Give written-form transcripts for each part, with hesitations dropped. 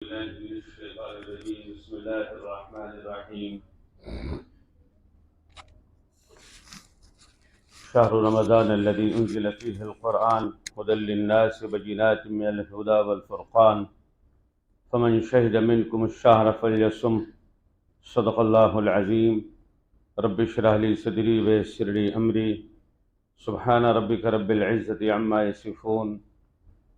بسم الله الرحمن الرحيم. شهر رمضان الذي أنزل فيه القرآن هدى للناس وبينات من الهدى والفرقان فمن شهد منكم الشهر فليصم. صدق الله العظيم. رب اشرح لي صدري ويسر لي أمري. سبحان ربك رب العزة عما يصفون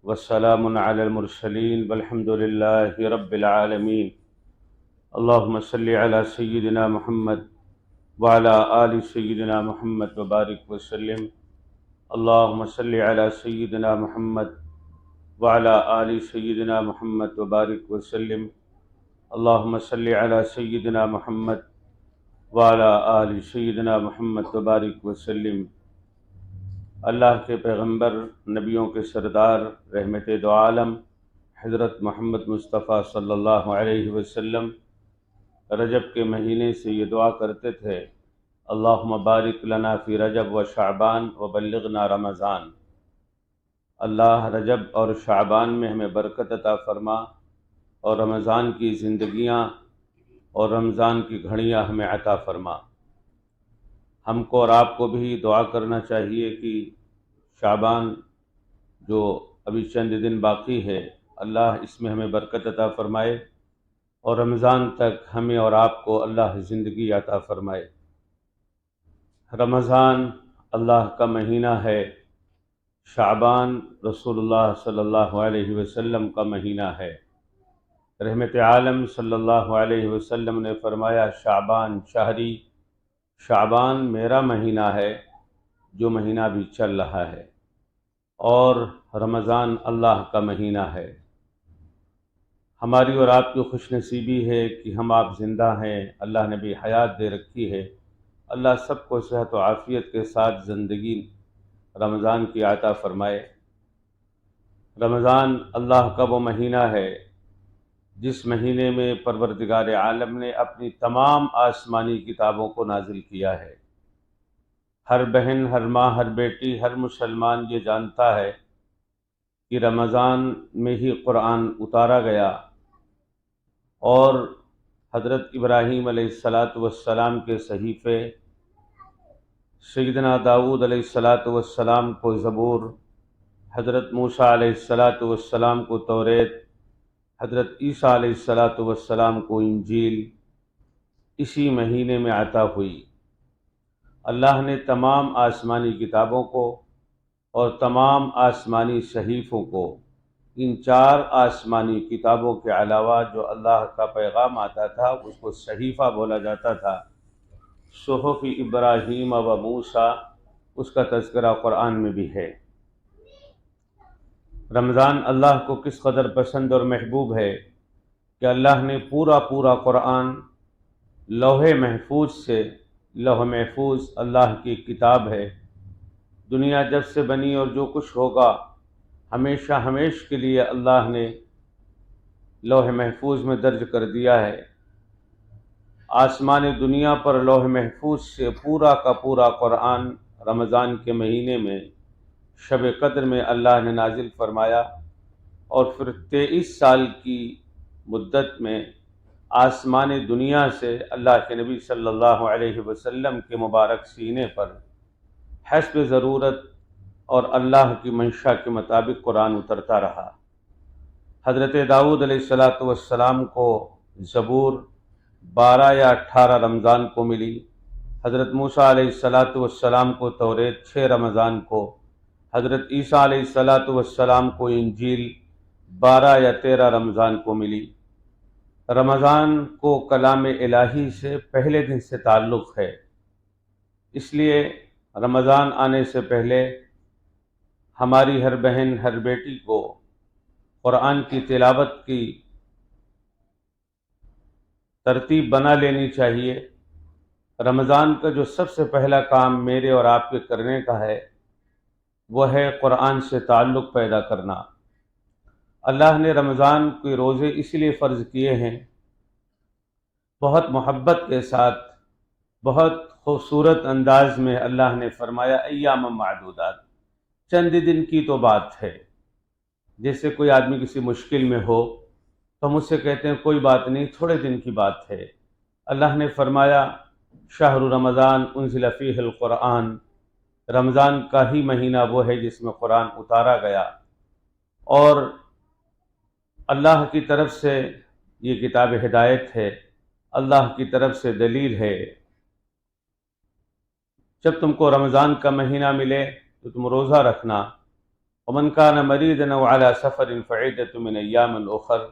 والسلام على المرسلين والحمد لله رب العالمين. اللهم صل على سيدنا محمد وعلى آل سيدنا محمد وبارك وسلم. اللهم صل على سيدنا محمد وعلى آل سيدنا محمد وبارك وسلم. اللهم صل على سيدنا محمد وعلى آل سيدنا محمد وبارك وسلم. اللہ کے پیغمبر، نبیوں کے سردار، رحمت دو عالم حضرت محمد مصطفیٰ صلی اللہ علیہ وسلم رجب کے مہینے سے یہ دعا کرتے تھے: اللہم بارک لنا فی رجب و شعبان و بلغنا رمضان. اللہ رجب اور شعبان میں ہمیں برکت عطا فرما اور رمضان کی زندگیاں اور رمضان کی گھڑیاں ہمیں عطا فرما. ہم کو اور آپ کو بھی دعا کرنا چاہیے کہ شعبان جو ابھی چند دن باقی ہے، اللہ اس میں ہمیں برکت عطا فرمائے اور رمضان تک ہمیں اور آپ کو اللہ زندگی عطا فرمائے. رمضان اللہ کا مہینہ ہے، شعبان رسول اللہ صلی اللہ علیہ وسلم کا مہینہ ہے. رحمت عالم صلی اللہ علیہ وسلم نے فرمایا: شعبان شہری، شعبان میرا مہینہ ہے جو مہینہ بھی چل رہا ہے، اور رمضان اللہ کا مہینہ ہے. ہماری اور آپ کی خوش نصیبی ہے کہ ہم آپ زندہ ہیں، اللہ نے بھی حیات دے رکھی ہے. اللہ سب کو صحت و عافیت کے ساتھ زندگی رمضان کی عطا فرمائے. رمضان اللہ کا وہ مہینہ ہے جس مہینے میں پروردگار عالم نے اپنی تمام آسمانی کتابوں کو نازل کیا ہے. ہر بہن، ہر ماں، ہر بیٹی، ہر مسلمان یہ جانتا ہے کہ رمضان میں ہی قرآن اتارا گیا، اور حضرت ابراہیم علیہ السلام کے صحیفے، سیدنا داؤد علیہ السلام کو زبور، حضرت موسیٰ علیہ السلام کو توریت، حضرت عیسیٰ علیہ السلام کو انجیل اسی مہینے میں عطا ہوئی. اللہ نے تمام آسمانی کتابوں کو اور تمام آسمانی صحیفوں کو، ان 4 آسمانی کتابوں کے علاوہ جو اللہ کا پیغام آتا تھا اس کو صحیفہ بولا جاتا تھا. صحف ابراہیم و موسیٰ، اس کا تذکرہ قرآن میں بھی ہے. رمضان اللہ کو کس قدر پسند اور محبوب ہے کہ اللہ نے پورا قرآن لوح محفوظ سے، لوح محفوظ اللہ کی کتاب ہے، دنیا جب سے بنی اور جو کچھ ہوگا ہمیشہ کے لیے اللہ نے لوح محفوظ میں درج کر دیا ہے. آسمان دنیا پر لوح محفوظ سے پورا کا پورا قرآن رمضان کے مہینے میں شب قدر میں اللہ نے نازل فرمایا، اور پھر 23 سال کی مدت میں آسمان دنیا سے اللہ کے نبی صلی اللہ علیہ وسلم کے مبارک سینے پر حسب ضرورت اور اللہ کی منشا کے مطابق قرآن اترتا رہا. حضرت داؤد علیہ السلام کو زبور 12 یا 18 رمضان کو ملی، حضرت موسیٰ علیہ السلام کو توریت 6 رمضان کو، حضرت عیسیٰ علیہ السلام کو انجیل 12 یا 13 رمضان کو ملی. رمضان کو کلام الہی سے پہلے دن سے تعلق ہے، اس لیے رمضان آنے سے پہلے ہماری ہر بہن، ہر بیٹی کو قرآن کی تلاوت کی ترتیب بنا لینی چاہیے. رمضان کا جو سب سے پہلا کام میرے اور آپ کے کرنے کا ہے وہ ہے قرآن سے تعلق پیدا کرنا. اللہ نے رمضان کے روزے اس لیے فرض کیے ہیں، بہت محبت کے ساتھ، بہت خوبصورت انداز میں اللہ نے فرمایا: ایام معدودات، چند دن کی تو بات ہے. جیسے کوئی آدمی کسی مشکل میں ہو تو ہم اس سے کہتے ہیں کوئی بات نہیں، تھوڑے دن کی بات ہے۔ اللہ نے فرمایا شہر رمضان انزل فیہ القرآن، رمضان کا ہی مہینہ وہ ہے جس میں قرآن اتارا گیا، اور اللہ کی طرف سے یہ کتاب ہدایت ہے، اللہ کی طرف سے دلیل ہے۔ جب تم کو رمضان کا مہینہ ملے تو تم روزہ رکھنا، ومن کان مریضا او علی سفر فعدۃ من ایام اخر،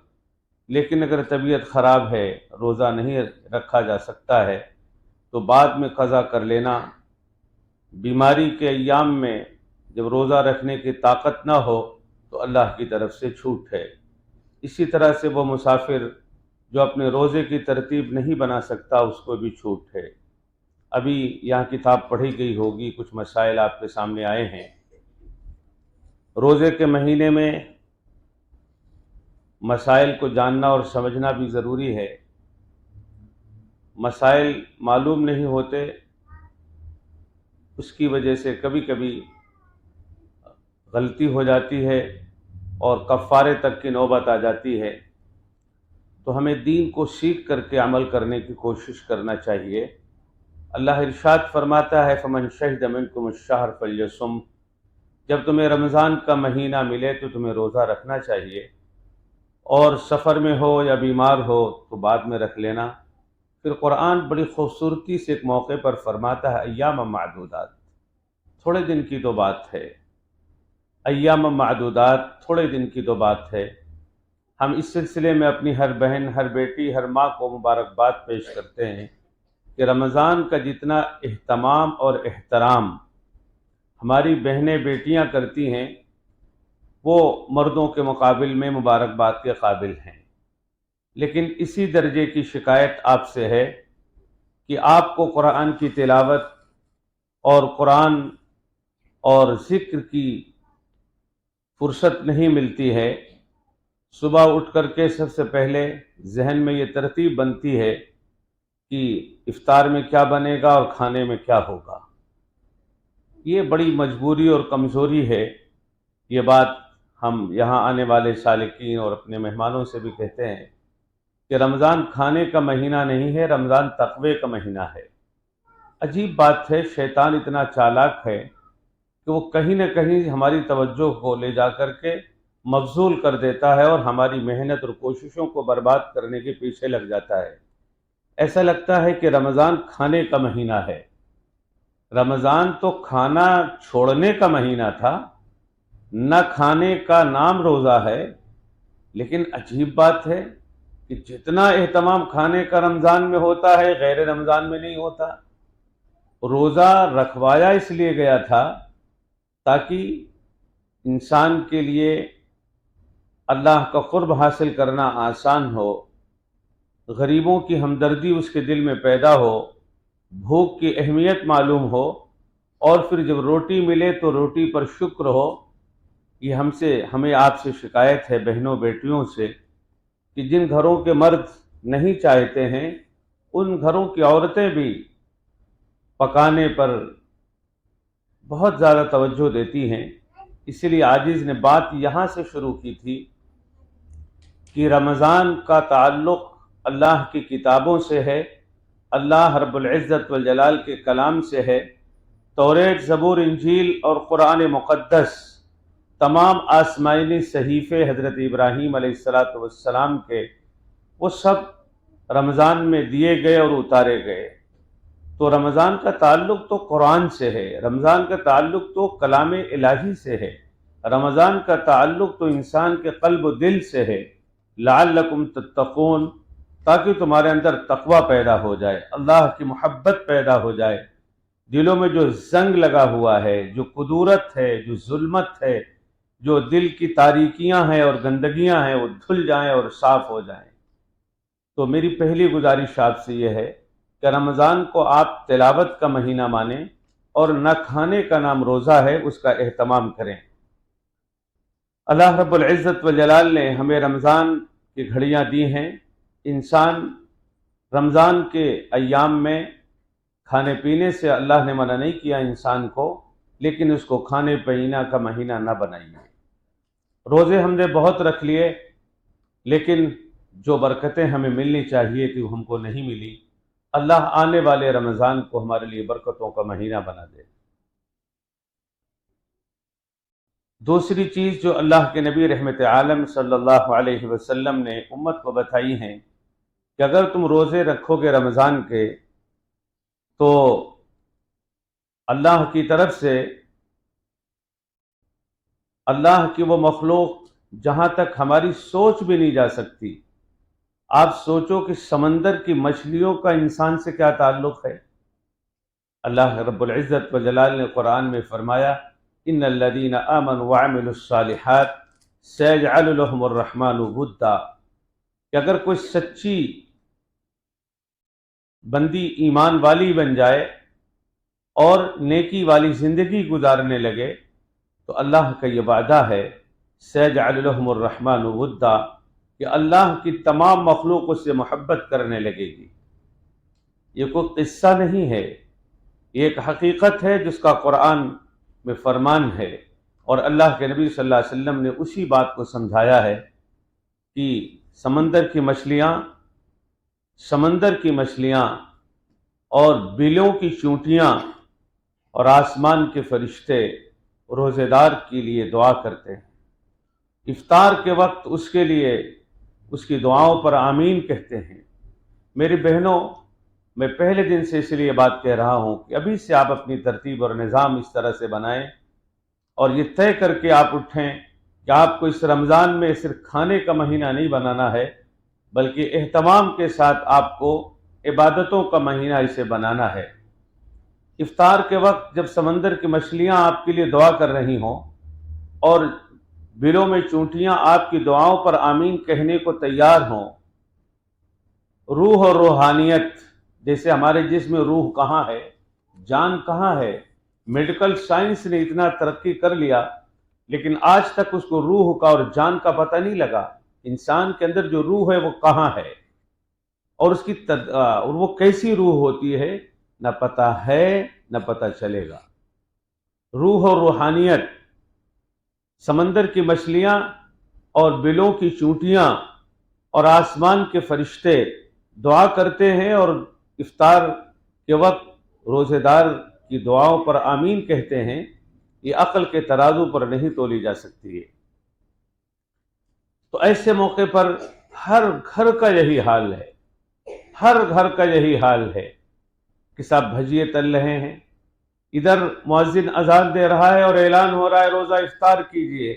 لیکن اگر طبیعت خراب ہے، روزہ نہیں رکھا جا سکتا ہے تو بعد میں قضا کر لینا۔ بیماری کے ایام میں جب روزہ رکھنے کی طاقت نہ ہو تو اللہ کی طرف سے چھوٹ ہے۔ اسی طرح سے وہ مسافر جو اپنے روزے کی ترتیب نہیں بنا سکتا، اس کو بھی چھوٹ ہے۔ ابھی یہاں کتاب پڑھی گئی ہوگی، کچھ مسائل آپ کے سامنے آئے ہیں۔ روزے کے مہینے میں مسائل کو جاننا اور سمجھنا بھی ضروری ہے۔ مسائل معلوم نہیں ہوتے، اس کی وجہ سے کبھی کبھی غلطی ہو جاتی ہے اور کفارے تک کی نوبت آ جاتی ہے۔ تو ہمیں دین کو سیکھ کر کے عمل کرنے کی کوشش کرنا چاہیے۔ اللہ ارشاد فرماتا ہے فمن شہد منکم الشہر فلیصم، جب تمہیں رمضان کا مہینہ ملے تو تمہیں روزہ رکھنا چاہیے، اور سفر میں ہو یا بیمار ہو تو بعد میں رکھ لینا۔ پھر قرآن بڑی خوبصورتی سے ایک موقع پر فرماتا ہے ایام معدودات، تھوڑے دن کی تو بات ہے، ایام معدودات، تھوڑے دن کی تو بات ہے۔ ہم اس سلسلے میں اپنی ہر بہن، ہر بیٹی، ہر ماں کو مبارکباد پیش کرتے ہیں کہ رمضان کا جتنا اہتمام اور احترام ہماری بہنیں بیٹیاں کرتی ہیں، وہ مردوں کے مقابل میں مبارکباد کے قابل ہیں۔ لیکن اسی درجے کی شکایت آپ سے ہے کہ آپ کو قرآن کی تلاوت اور قرآن اور ذکر کی فرصت نہیں ملتی ہے۔ صبح اٹھ کر کے سب سے پہلے ذہن میں یہ ترتیب بنتی ہے کہ افطار میں کیا بنے گا اور کھانے میں کیا ہوگا۔ یہ بڑی مجبوری اور کمزوری ہے۔ یہ بات ہم یہاں آنے والے سالکین اور اپنے مہمانوں سے بھی کہتے ہیں کہ رمضان کھانے کا مہینہ نہیں ہے، رمضان تقوی کا مہینہ ہے۔ عجیب بات ہے، شیطان اتنا چالاک ہے کہ وہ کہیں نہ کہیں ہماری توجہ کو لے جا کر کے مبذول کر دیتا ہے اور ہماری محنت اور کوششوں کو برباد کرنے کے پیچھے لگ جاتا ہے۔ ایسا لگتا ہے کہ رمضان کھانے کا مہینہ ہے۔ رمضان تو کھانا چھوڑنے کا مہینہ تھا، نہ کھانے کا نام روزہ ہے۔ لیکن عجیب بات ہے کہ جتنا اہتمام کھانے کا رمضان میں ہوتا ہے، غیر رمضان میں نہیں ہوتا۔ روزہ رکھوایا اس لیے گیا تھا تاکہ انسان کے لیے اللہ کا قرب حاصل کرنا آسان ہو، غریبوں کی ہمدردی اس کے دل میں پیدا ہو، بھوک کی اہمیت معلوم ہو، اور پھر جب روٹی ملے تو روٹی پر شکر ہو۔ یہ ہمیں آپ سے شکایت ہے بہنوں بیٹیوں سے کہ جن گھروں کے مرد نہیں چاہتے ہیں، ان گھروں کی عورتیں بھی پکانے پر بہت زیادہ توجہ دیتی ہیں۔ اسی لیے عاجز نے بات یہاں سے شروع کی تھی کہ رمضان کا تعلق اللہ کی کتابوں سے ہے، اللہ رب العزت والجلال کے کلام سے ہے۔ توریت، زبور، انجیل اور قرآن مقدس، تمام آسمانی صحیفے حضرت ابراہیم علیہ السلام کے، وہ سب رمضان میں دیے گئے اور اتارے گئے۔ تو رمضان کا تعلق تو قرآن سے ہے، رمضان کا تعلق تو کلام الہی سے ہے، رمضان کا تعلق تو انسان کے قلب و دل سے ہے۔ لعلکم تتقون، تاکہ تمہارے اندر تقوی پیدا ہو جائے، اللہ کی محبت پیدا ہو جائے، دلوں میں جو زنگ لگا ہوا ہے، جو قدورت ہے، جو ظلمت ہے، جو دل کی تاریکیاں ہیں اور گندگیاں ہیں، وہ دھل جائیں اور صاف ہو جائیں۔ تو میری پہلی گزارش آپ سے یہ ہے کہ رمضان کو آپ تلاوت کا مہینہ مانیں اور نہ کھانے کا نام روزہ ہے، اس کا اہتمام کریں۔ اللہ رب العزت والجلال نے ہمیں رمضان کی گھڑیاں دی ہیں۔ انسان رمضان کے ایام میں کھانے پینے سے اللہ نے منع نہیں کیا انسان کو، لیکن اس کو کھانے پینے کا مہینہ نہ بنائیے۔ روزے ہم نے بہت رکھ لیے، لیکن جو برکتیں ہمیں ملنی چاہیے تھی وہ ہم کو نہیں ملی۔ اللہ آنے والے رمضان کو ہمارے لیے برکتوں کا مہینہ بنا دے۔ دوسری چیز جو اللہ کے نبی رحمت عالم صلی اللہ علیہ وسلم نے امت کو بتائی ہیں کہ اگر تم روزے رکھو گے رمضان کے تو اللہ کی طرف سے اللہ کی وہ مخلوق جہاں تک ہماری سوچ بھی نہیں جا سکتی۔ آپ سوچو کہ سمندر کی مچھلیوں کا انسان سے کیا تعلق ہے۔ اللہ رب العزت و جلال نے قرآن میں فرمایا ان الذین آمنوا وعملوا الصالحات سیجعل لهم الرحمن ودا، کہ اگر کوئی سچی بندی ایمان والی بن جائے اور نیکی والی زندگی گزارنے لگے تو اللہ کا یہ وعدہ ہے سیجعل لهم الرحمن ودا کہ اللہ کی تمام مخلوق اس سے محبت کرنے لگے گی۔ یہ کوئی قصہ نہیں ہے، یہ ایک حقیقت ہے جس کا قرآن میں فرمان ہے، اور اللہ کے نبی صلی اللہ علیہ وسلم نے اسی بات کو سمجھایا ہے کہ سمندر کی مچھلیاں اور بلوں کی چونٹیاں اور آسمان کے فرشتے روزے دار کے لیے دعا کرتے ہیں۔ افطار کے وقت اس کے لیے اس کی دعاؤں پر آمین کہتے ہیں۔ میری بہنوں، میں پہلے دن سے اس لیے بات کہہ رہا ہوں کہ ابھی سے آپ اپنی ترتیب اور نظام اس طرح سے بنائیں اور یہ طے کر کے آپ اٹھیں کہ آپ کو اس رمضان میں صرف کھانے کا مہینہ نہیں بنانا ہے، بلکہ اہتمام کے ساتھ آپ کو عبادتوں کا مہینہ اسے بنانا ہے۔ افطار کے وقت جب سمندر کی مچھلیاں آپ کے لیے دعا کر رہی ہوں اور بلوں میں چونٹیاں آپ کی دعاؤں پر آمین کہنے کو تیار ہوں، روح اور روحانیت، جیسے ہمارے جسم میں روح کہاں ہے، جان کہاں ہے، میڈیکل سائنس نے اتنا ترقی کر لیا لیکن آج تک اس کو روح کا اور جان کا پتہ نہیں لگا۔ انسان کے اندر جو روح ہے وہ کہاں ہے اور اس کی اور وہ کیسی روح ہوتی ہے، نہ پتہ ہے نہ پتہ چلے گا۔ روح اور روحانیت، سمندر کی مچھلیاں اور بلوں کی چونٹیاں اور آسمان کے فرشتے دعا کرتے ہیں اور افطار کے وقت روزے دار کی دعاؤں پر آمین کہتے ہیں، یہ عقل کے ترازو پر نہیں تولی جا سکتی ہے۔ تو ایسے موقع پر ہر گھر کا یہی حال ہے، ہر گھر کا یہی حال ہے کہ صاحب بھجیے تل رہے ہیں، ادھر مؤذن اذان دے رہا ہے اور اعلان ہو رہا ہے روزہ افطار کیجئے۔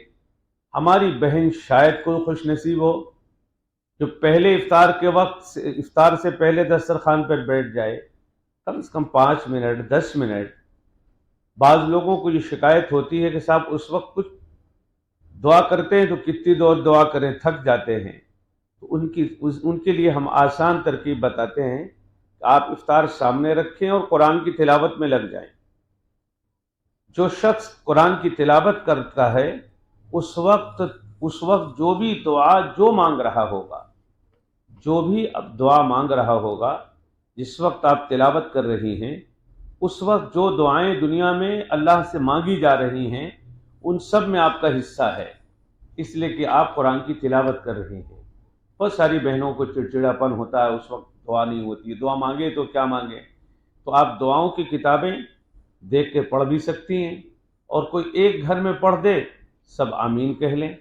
ہماری بہن شاید کوئی خوش نصیب ہو جو پہلے افطار کے وقت افطار سے پہلے دسترخوان پر بیٹھ جائے، کم سے کم 5 منٹ 10 منٹ۔ بعض لوگوں کو یہ شکایت ہوتی ہے کہ صاحب اس وقت کچھ دعا کرتے ہیں تو کتنی دعا کریں، تھک جاتے ہیں۔ تو ان کے لیے ہم آسان ترکیب بتاتے ہیں کہ آپ افطار سامنے رکھیں اور قرآن کی تلاوت میں لگ جائیں۔ جو شخص قرآن کی تلاوت کرتا ہے اس وقت جو بھی دعا جو مانگ رہا ہوگا، جو بھی اب دعا مانگ رہا ہوگا، جس وقت آپ تلاوت کر رہی ہیں اس وقت جو دعائیں دنیا میں اللہ سے مانگی جا رہی ہیں ان سب میں آپ کا حصہ ہے، اس لیے کہ آپ قرآن کی تلاوت کر رہی ہیں۔ بہت ساری بہنوں کو چڑچڑاپن ہوتا ہے، اس وقت دعا نہیں ہوتی، دعا مانگے تو کیا مانگے۔ تو آپ دعاؤں کی کتابیں دیکھ کے پڑھ بھی سکتی ہیں، اور کوئی ایک گھر میں پڑھ دے سب آمین کہہ لیں۔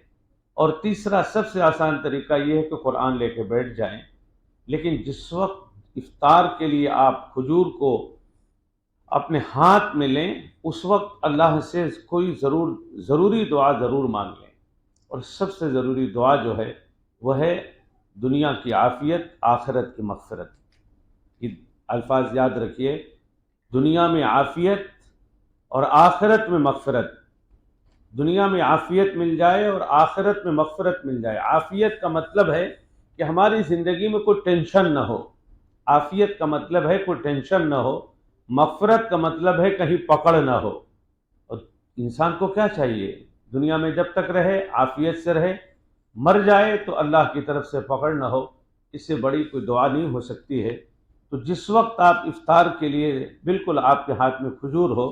اور تیسرا سب سے آسان طریقہ یہ ہے کہ قرآن لے کے بیٹھ جائیں، لیکن جس وقت افطار کے لیے آپ کھجور کو اپنے ہاتھ میں لیں اس وقت اللہ سے کوئی ضروری دعا ضرور مانگ لیں، اور سب سے ضروری دعا جو ہے وہ ہے دنیا کی عافیت، آخرت کی مغفرت۔ یہ الفاظ یاد رکھیے، دنیا میں عافیت اور آخرت میں مغفرت۔ دنیا میں عافیت مل جائے اور آخرت میں مغفرت مل جائے۔ عافیت کا مطلب ہے کہ ہماری زندگی میں کوئی ٹینشن نہ ہو، عافیت کا مطلب ہے کوئی ٹینشن نہ ہو، مغفرت کا مطلب ہے کہیں پکڑ نہ ہو۔ اور انسان کو کیا چاہیے؟ دنیا میں جب تک رہے عافیت سے رہے، مر جائے تو اللہ کی طرف سے پکڑ نہ ہو، اس سے بڑی کوئی دعا نہیں ہو سکتی ہے۔ تو جس وقت آپ افطار کے لیے بالکل آپ کے ہاتھ میں کھجور ہو،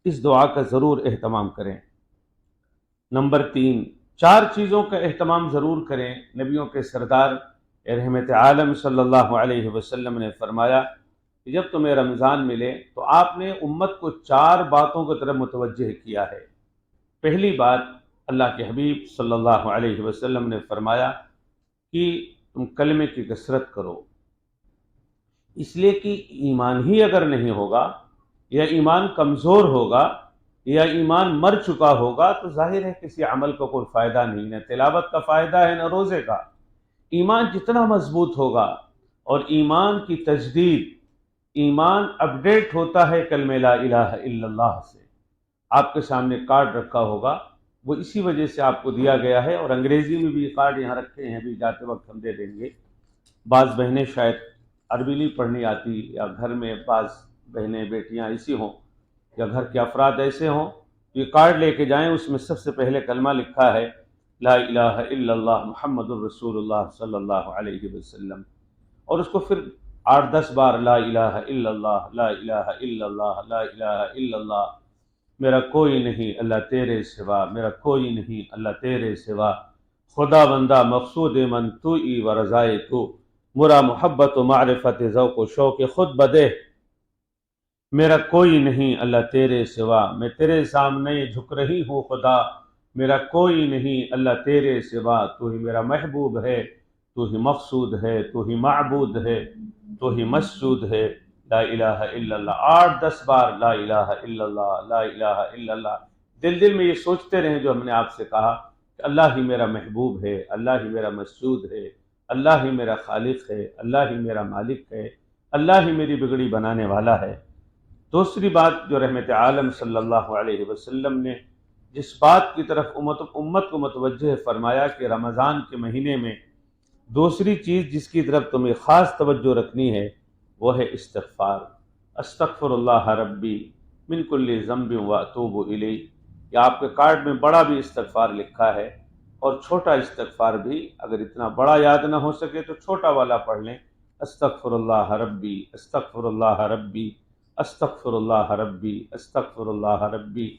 اس دعا کا ضرور اہتمام کریں۔ نمبر 3، 4 چیزوں کا اہتمام ضرور کریں۔ نبیوں کے سردار رحمت عالم صلی اللہ علیہ وسلم نے فرمایا کہ جب تمہیں رمضان ملے تو آپ نے امت کو 4 باتوں کی طرف متوجہ کیا ہے۔ پہلی بات، اللہ کے حبیب صلی اللہ علیہ وسلم نے فرمایا کہ تم کلمے کی کثرت کرو، اس لیے کہ ایمان ہی اگر نہیں ہوگا یا ایمان کمزور ہوگا یا ایمان مر چکا ہوگا تو ظاہر ہے کسی عمل کو کوئی فائدہ نہیں، نہ تلاوت کا فائدہ ہے نہ روزے کا۔ ایمان جتنا مضبوط ہوگا اور ایمان کی تجدید، ایمان اپڈیٹ ہوتا ہے کلمہ لا الہ الا اللہ سے۔ آپ کے سامنے کارڈ رکھا ہوگا، وہ اسی وجہ سے آپ کو دیا گیا ہے، اور انگریزی میں بھی یہ کارڈ یہاں رکھے ہیں، ابھی جاتے وقت ہم دے دیں گے۔ بعض بہنیں شاید عربی نہیں پڑھنی آتی، یا گھر میں بعض بہنیں بیٹیاں ایسی ہوں یا گھر کے افراد ایسے ہوں، تو یہ کارڈ لے کے جائیں، اس میں سب سے پہلے کلمہ لکھا ہے لا الہ الا اللہ محمد الرسول اللہ صلی اللہ علیہ وسلم، اور اس کو پھر 8-10 بار لا الہ الا اللہ، لا الہ الا اللہ، لا الہ الا اللہ، میرا کوئی نہیں اللہ تیرے سوا، میرا کوئی نہیں اللہ تیرے سوا، خدا بندہ مقصود من تو ای و رضائے تو، مرا محبت و معرفت ذوق و شوق خود بدے، میرا کوئی نہیں اللہ تیرے سوا، میں تیرے سامنے جھک رہی ہوں خدا، میرا کوئی نہیں اللہ تیرے سوا، تو ہی میرا محبوب ہے، تو ہی مقصود ہے، تو ہی معبود ہے، تو ہی مسجود ہے، لا الہ الا اللہ۔ 8-10 بار لا الہ الا اللہ، لا الہ الا اللہ، دل میں یہ سوچتے رہیں جو ہم نے آپ سے کہا کہ اللہ ہی میرا محبوب ہے، اللہ ہی میرا مسجود ہے، اللہ ہی میرا خالق ہے، اللہ ہی میرا مالک ہے، اللہ ہی میری بگڑی بنانے والا ہے۔ دوسری بات جو رحمت عالم صلی اللہ علیہ وسلم نے جس بات کی طرف امت کو متوجہ فرمایا کہ رمضان کے مہینے میں دوسری چیز جس کی طرف تمہیں خاص توجہ رکھنی ہے وہ ہے استغفار۔ استغفر اللہ ربی من کل ذنب واتوب الیہ، یہ آپ کے کارڈ میں بڑا بھی استغفار لکھا ہے، اور چھوٹا استغفار بھی، اگر اتنا بڑا یاد نہ ہو سکے تو چھوٹا والا پڑھ لیں، استغفر اللہ ربی، استغفر اللہ ربی، استغفر اللہ ربی، استغفر اللہ ربی،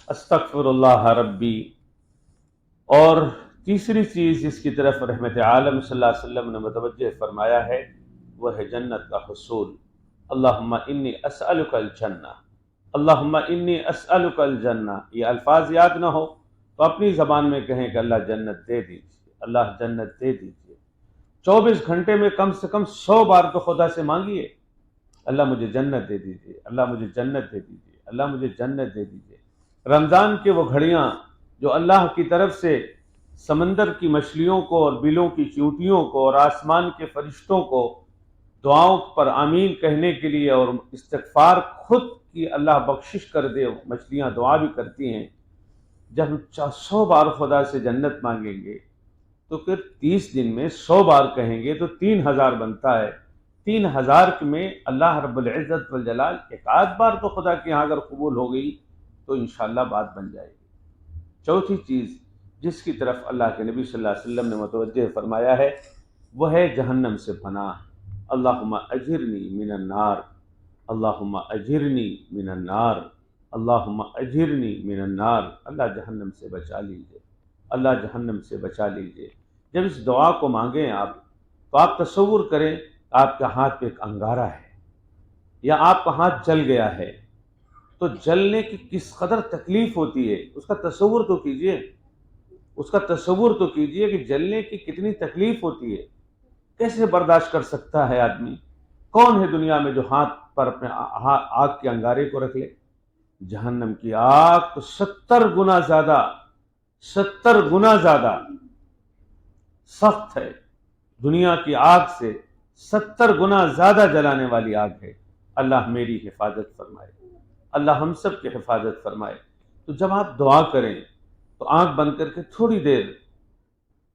استغفر اللہ ربی۔ اور تیسری چیز جس کی طرف رحمت عالم صلی اللہ علیہ وسلم نے متوجہ فرمایا ہے وہ ہے جنت کا حصول۔ اللہم انی اسألک الجنہ، اللہم انی اسألک الجنہ، یہ الفاظ یاد نہ ہو تو اپنی زبان میں کہیں کہ اللہ جنت دے دیجیے، اللہ جنت دے دیجیے۔ 24 گھنٹے میں کم سے کم 100 بار تو خدا سے مانگیے، اللہ مجھے جنت دے دیجیے، اللہ مجھے جنت دے دیجیے، اللہ مجھے جنت دے دیجیے۔ رمضان کے وہ گھڑیاں جو اللہ کی طرف سے سمندر کی مچھلیوں کو اور بلوں کی چیونٹیوں کو اور آسمان کے فرشتوں کو دعاؤں پر آمین کہنے کے لیے اور استغفار خود کی اللہ بخشش کر دے، مچھلیاں دعا بھی کرتی ہیں، جب ہم 100 بار خدا سے جنت مانگیں گے تو پھر 30 دن میں 100 بار کہیں گے تو 3000 بنتا ہے۔ 3000 میں اللہ رب العزت والجلال ایک آدھ بار تو خدا کے ہاں اگر قبول ہو گئی تو انشاءاللہ بات بن جائے گی۔ چوتھی چیز جس کی طرف اللہ کے نبی صلی اللہ علیہ وسلم نے متوجہ فرمایا ہے وہ ہے جہنم سے پناہ۔ اللہم اجرنی من النار، اللہم اجرنی من النار، اللہم اجرنی من النار، اللہ جہنم سے بچا لیجئے، اللہ جہنم سے بچا لیجئے۔ جب اس دعا کو مانگیں آپ تو آپ تصور کریں آپ کے ہاتھ پہ ایک انگارہ ہے یا آپ کا ہاتھ جل گیا ہے، تو جلنے کی کس قدر تکلیف ہوتی ہے اس کا تصور تو کیجئے، اس کا تصور تو کیجئے کہ جلنے کی کتنی تکلیف ہوتی ہے، کیسے برداشت کر سکتا ہے آدمی؟ کون ہے دنیا میں جو ہاتھ پر اپنے آگ کے انگارے کو رکھ لے؟ جہنم کی آگ تو 70 گنا زیادہ سخت ہے، دنیا کی آگ سے 70 گنا زیادہ جلانے والی آگ ہے۔ اللہ میری حفاظت فرمائے، اللہ ہم سب کی حفاظت فرمائے۔ تو جب آپ دعا کریں تو آنکھ بند کر کے تھوڑی دیر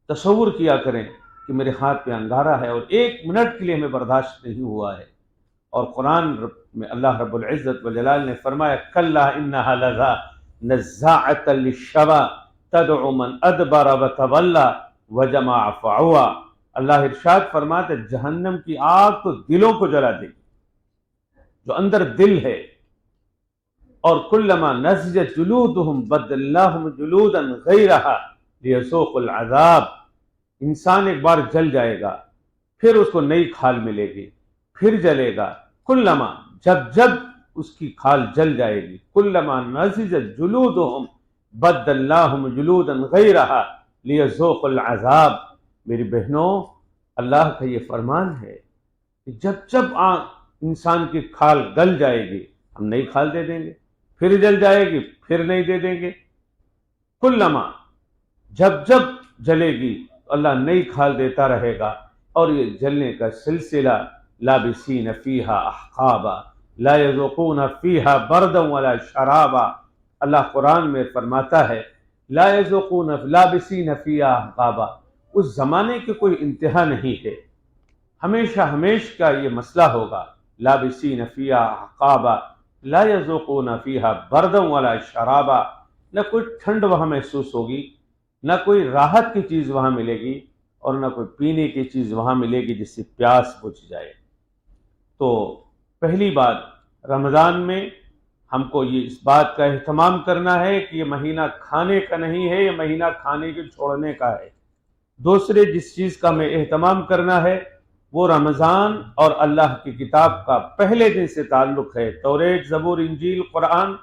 تصور کیا کریں کہ میرے ہاتھ پہ انگارہ ہے اور 1 منٹ کے لیے ہمیں برداشت نہیں ہوا ہے۔ اور قرآن میں اللہ رب العزت والجلال نے فرمایا کلا انہا لظی نزاعۃ للشوی تدعو من ادبر وتولی وجمع فعوا۔ اللہ ارشاد فرماتے جہنم کی آگ تو دلوں کو جلا دے گی، جو اندر دل ہے، اور کلما نضجت جلودہم بدلناہم جلودا غیرہا لیذوقوا العذاب۔ انسان ایک بار جل جائے گا پھر اس کو نئی کھال ملے گی، پھر جلے گا، کلما، جب جب اس کی کھال جل جائے گی، کلما نضجت جلودہم بدلناہم جلودا غیرہا لیذوقوا العذاب۔ میری بہنوں، اللہ کا یہ فرمان ہے کہ جب جب انسان کی کھال گل جائے گی ہم نئی کھال دے دیں گے، پھر جل جائے گی پھر نئی دے دیں گے، کلما، جب جب جلے گی اللہ نئی کھال دیتا رہے گا، اور یہ جلنے کا سلسلہ لابسین فیہا احقابا لا یذوقون فیہا بردا ولا شرابا۔ اللہ قرآن میں فرماتا ہے لا یذوقون لابسین فیہا احقابا، اس زمانے کی کوئی انتہا نہیں ہے، ہمیشہ ہمیش کا یہ مسئلہ ہوگا، لابسین فیہا احقابا لا یذوقون فیہا بردا ولا شرابا، نہ کوئی ٹھنڈ وہاں محسوس ہوگی، نہ کوئی راحت کی چیز وہاں ملے گی، اور نہ کوئی پینے کی چیز وہاں ملے گی جس سے پیاس بجھ جائے۔ تو پہلی بات، رمضان میں ہم کو یہ اس بات کا اہتمام کرنا ہے کہ یہ مہینہ کھانے کا نہیں ہے، یہ مہینہ کھانے کے چھوڑنے کا ہے۔ دوسرے جس چیز کا ہمیں اہتمام کرنا ہے وہ رمضان اور اللہ کی کتاب کا پہلے دن سے تعلق ہے۔ توریت، زبور، انجیل، قرآن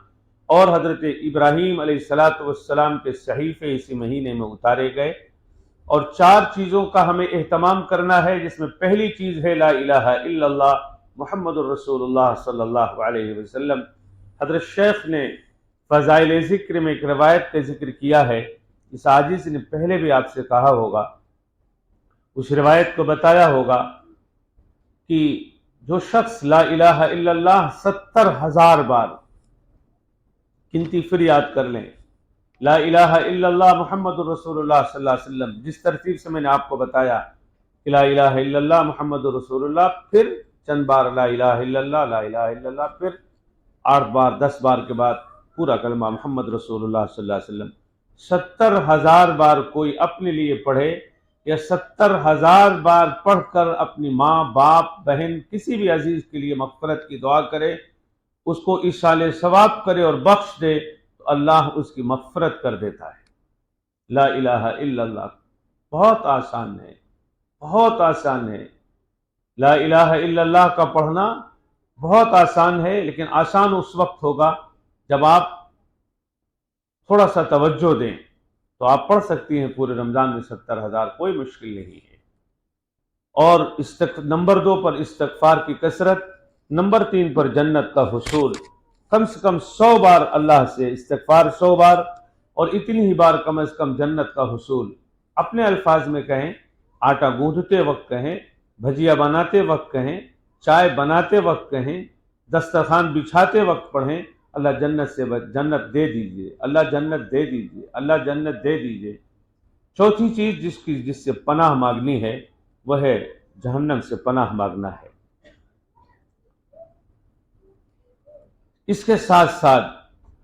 اور حضرت ابراہیم علیہ السلام کے صحیفے اسی مہینے میں اتارے گئے، اور 4 چیزوں کا ہمیں اہتمام کرنا ہے، جس میں پہلی چیز ہے لا الہ الا اللہ محمد الرسول اللہ صلی اللہ علیہ وسلم۔ حضرت شیخ نے فضائل ذکر میں ایک روایت کا ذکر کیا ہے، اس عاجز نے پہلے بھی آپ سے کہا ہوگا، اس روایت کو بتایا ہوگا کہ جو شخص لا الہ الا اللہ 70,000 بار، گنتی پھر یاد کر لیں، لا الہ الا اللہ محمد الرسول اللہ صلی اللہ علیہ وسلم، جس ترتیب سے میں نے آپ کو بتایا کہ لا الہ الا اللہ محمد الرسول اللہ، پھر چند بار لا الہ الا اللہ، لا الہ الا اللہ، پھر 8 بار 10 بار کے بعد پورا کلمہ محمد رسول اللہ صلی اللہ علیہ وسلم۔ 70,000 بار کوئی اپنے لیے پڑھے، یا 70,000 بار پڑھ کر اپنی ماں، باپ، بہن، کسی بھی عزیز کے لیے مغفرت کی دعا کرے، اس کو ایصال ثواب کرے اور بخش دے، تو اللہ اس کی مغفرت کر دیتا ہے۔ لا الہ الا اللہ بہت آسان ہے، بہت آسان ہے۔ لا الہ الا اللہ کا پڑھنا بہت آسان ہے، لیکن آسان اس وقت ہوگا جب آپ تھوڑا سا توجہ دیں، تو آپ پڑھ سکتی ہیں پورے رمضان میں 70,000، کوئی مشکل نہیں ہے۔ اور نمبر 2 پر استغفار کی کثرت، نمبر 3 پر جنت کا حصول، کم سے کم 100 بار اللہ سے استغفار، 100 بار، اور اتنی ہی بار کم از کم جنت کا حصول۔ اپنے الفاظ میں کہیں، آٹا گوندھتے وقت کہیں، بھجیا بناتے وقت کہیں، چائے بناتے وقت کہیں، دسترخوان بچھاتے وقت پڑھیں، اللہ جنت سے جنت دے دیجئے، اللہ جنت دے دیجئے، اللہ جنت دے دیجئے۔ چوتھی چیز جس سے پناہ مانگنی ہے وہ ہے جہنم سے پناہ مانگنا ہے۔ اس کے ساتھ ساتھ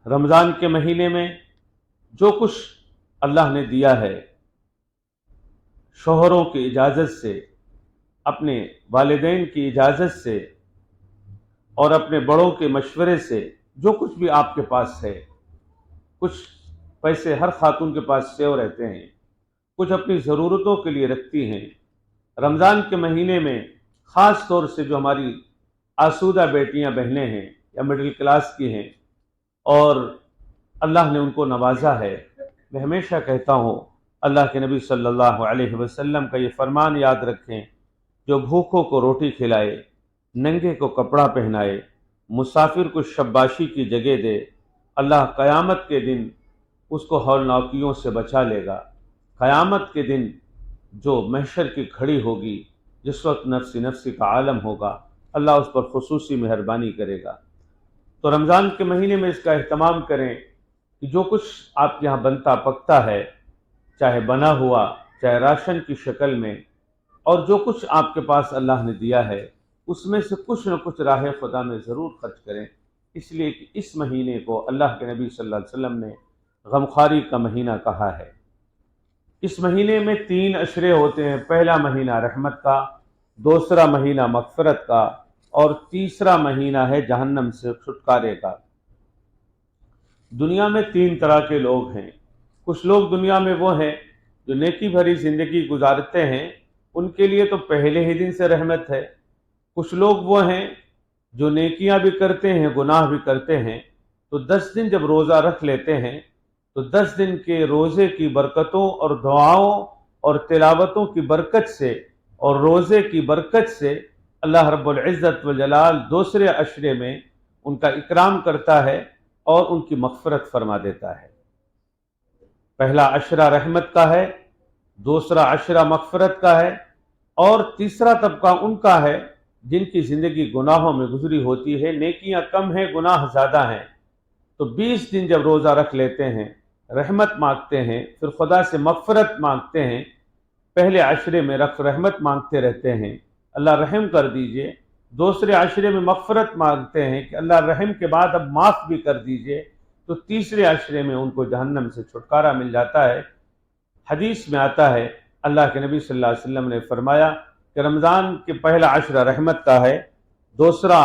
رمضان کے مہینے میں جو کچھ اللہ نے دیا ہے، شوہروں کی اجازت سے، اپنے والدین کی اجازت سے، اور اپنے بڑوں کے مشورے سے، جو کچھ بھی آپ کے پاس ہے، کچھ پیسے ہر خاتون کے پاس سیو رہتے ہیں، کچھ اپنی ضرورتوں کے لیے رکھتی ہیں۔ رمضان کے مہینے میں خاص طور سے جو ہماری آسودہ بیٹیاں، بہنیں ہیں، یا مڈل کلاس کی ہیں، اور اللہ نے ان کو نوازا ہے، میں ہمیشہ کہتا ہوں اللہ کے نبی صلی اللہ علیہ وسلم کا یہ فرمان یاد رکھیں، جو بھوکوں کو روٹی کھلائے، ننگے کو کپڑا پہنائے، مسافر کو شباشی کی جگہ دے، اللہ قیامت کے دن اس کو ہولناکیوں سے بچا لے گا۔ قیامت کے دن جو محشر کی کھڑی ہوگی، جس وقت نفسی نفسی کا عالم ہوگا، اللہ اس پر خصوصی مہربانی کرے گا۔ تو رمضان کے مہینے میں اس کا اہتمام کریں کہ جو کچھ آپ کے یہاں بنتا پکتا ہے، چاہے بنا ہوا، چاہے راشن کی شکل میں، اور جو کچھ آپ کے پاس اللہ نے دیا ہے، اس میں سے کچھ نہ کچھ راہ خدا میں ضرور خرچ کریں، اس لیے کہ اس مہینے کو اللہ کے نبی صلی اللہ علیہ وسلم نے غمخواری کا مہینہ کہا ہے۔ اس مہینے میں 3 عشرے ہوتے ہیں، پہلا مہینہ رحمت کا، دوسرا مہینہ مغفرت کا، اور تیسرا مہینہ ہے جہنم سے چھٹکارے کا۔ دنیا میں 3 طرح کے لوگ ہیں۔ کچھ لوگ دنیا میں وہ ہیں جو نیکی بھری زندگی گزارتے ہیں، ان کے لیے تو پہلے ہی دن سے رحمت ہے۔ کچھ لوگ وہ ہیں جو نیکیاں بھی کرتے ہیں گناہ بھی کرتے ہیں، تو 10 دن جب روزہ رکھ لیتے ہیں تو 10 دن کے روزے کی برکتوں اور دعاؤں اور تلاوتوں کی برکت سے اور روزے کی برکت سے اللہ رب العزت والجلال دوسرے عشرے میں ان کا اکرام کرتا ہے اور ان کی مغفرت فرما دیتا ہے۔ پہلا عشرہ رحمت کا ہے، دوسرا عشرہ مغفرت کا ہے، اور تیسرا طبقہ ان کا ہے جن کی زندگی گناہوں میں گزری ہوتی ہے، نیکیاں کم ہیں گناہ زیادہ ہیں، تو 20 دن جب روزہ رکھ لیتے ہیں، رحمت مانگتے ہیں، پھر خدا سے مغفرت مانگتے ہیں، پہلے عشرے میں رحمت مانگتے رہتے ہیں اللہ رحم کر دیجئے، دوسرے عشرے میں مغفرت مانگتے ہیں کہ اللہ رحم کے بعد اب معاف بھی کر دیجئے، تو تیسرے عشرے میں ان کو جہنم سے چھٹکارا مل جاتا ہے۔ حدیث میں آتا ہے اللہ کے نبی صلی اللہ علیہ وسلم نے فرمایا کہ رمضان کے پہلا عشرہ رحمت کا ہے، دوسرا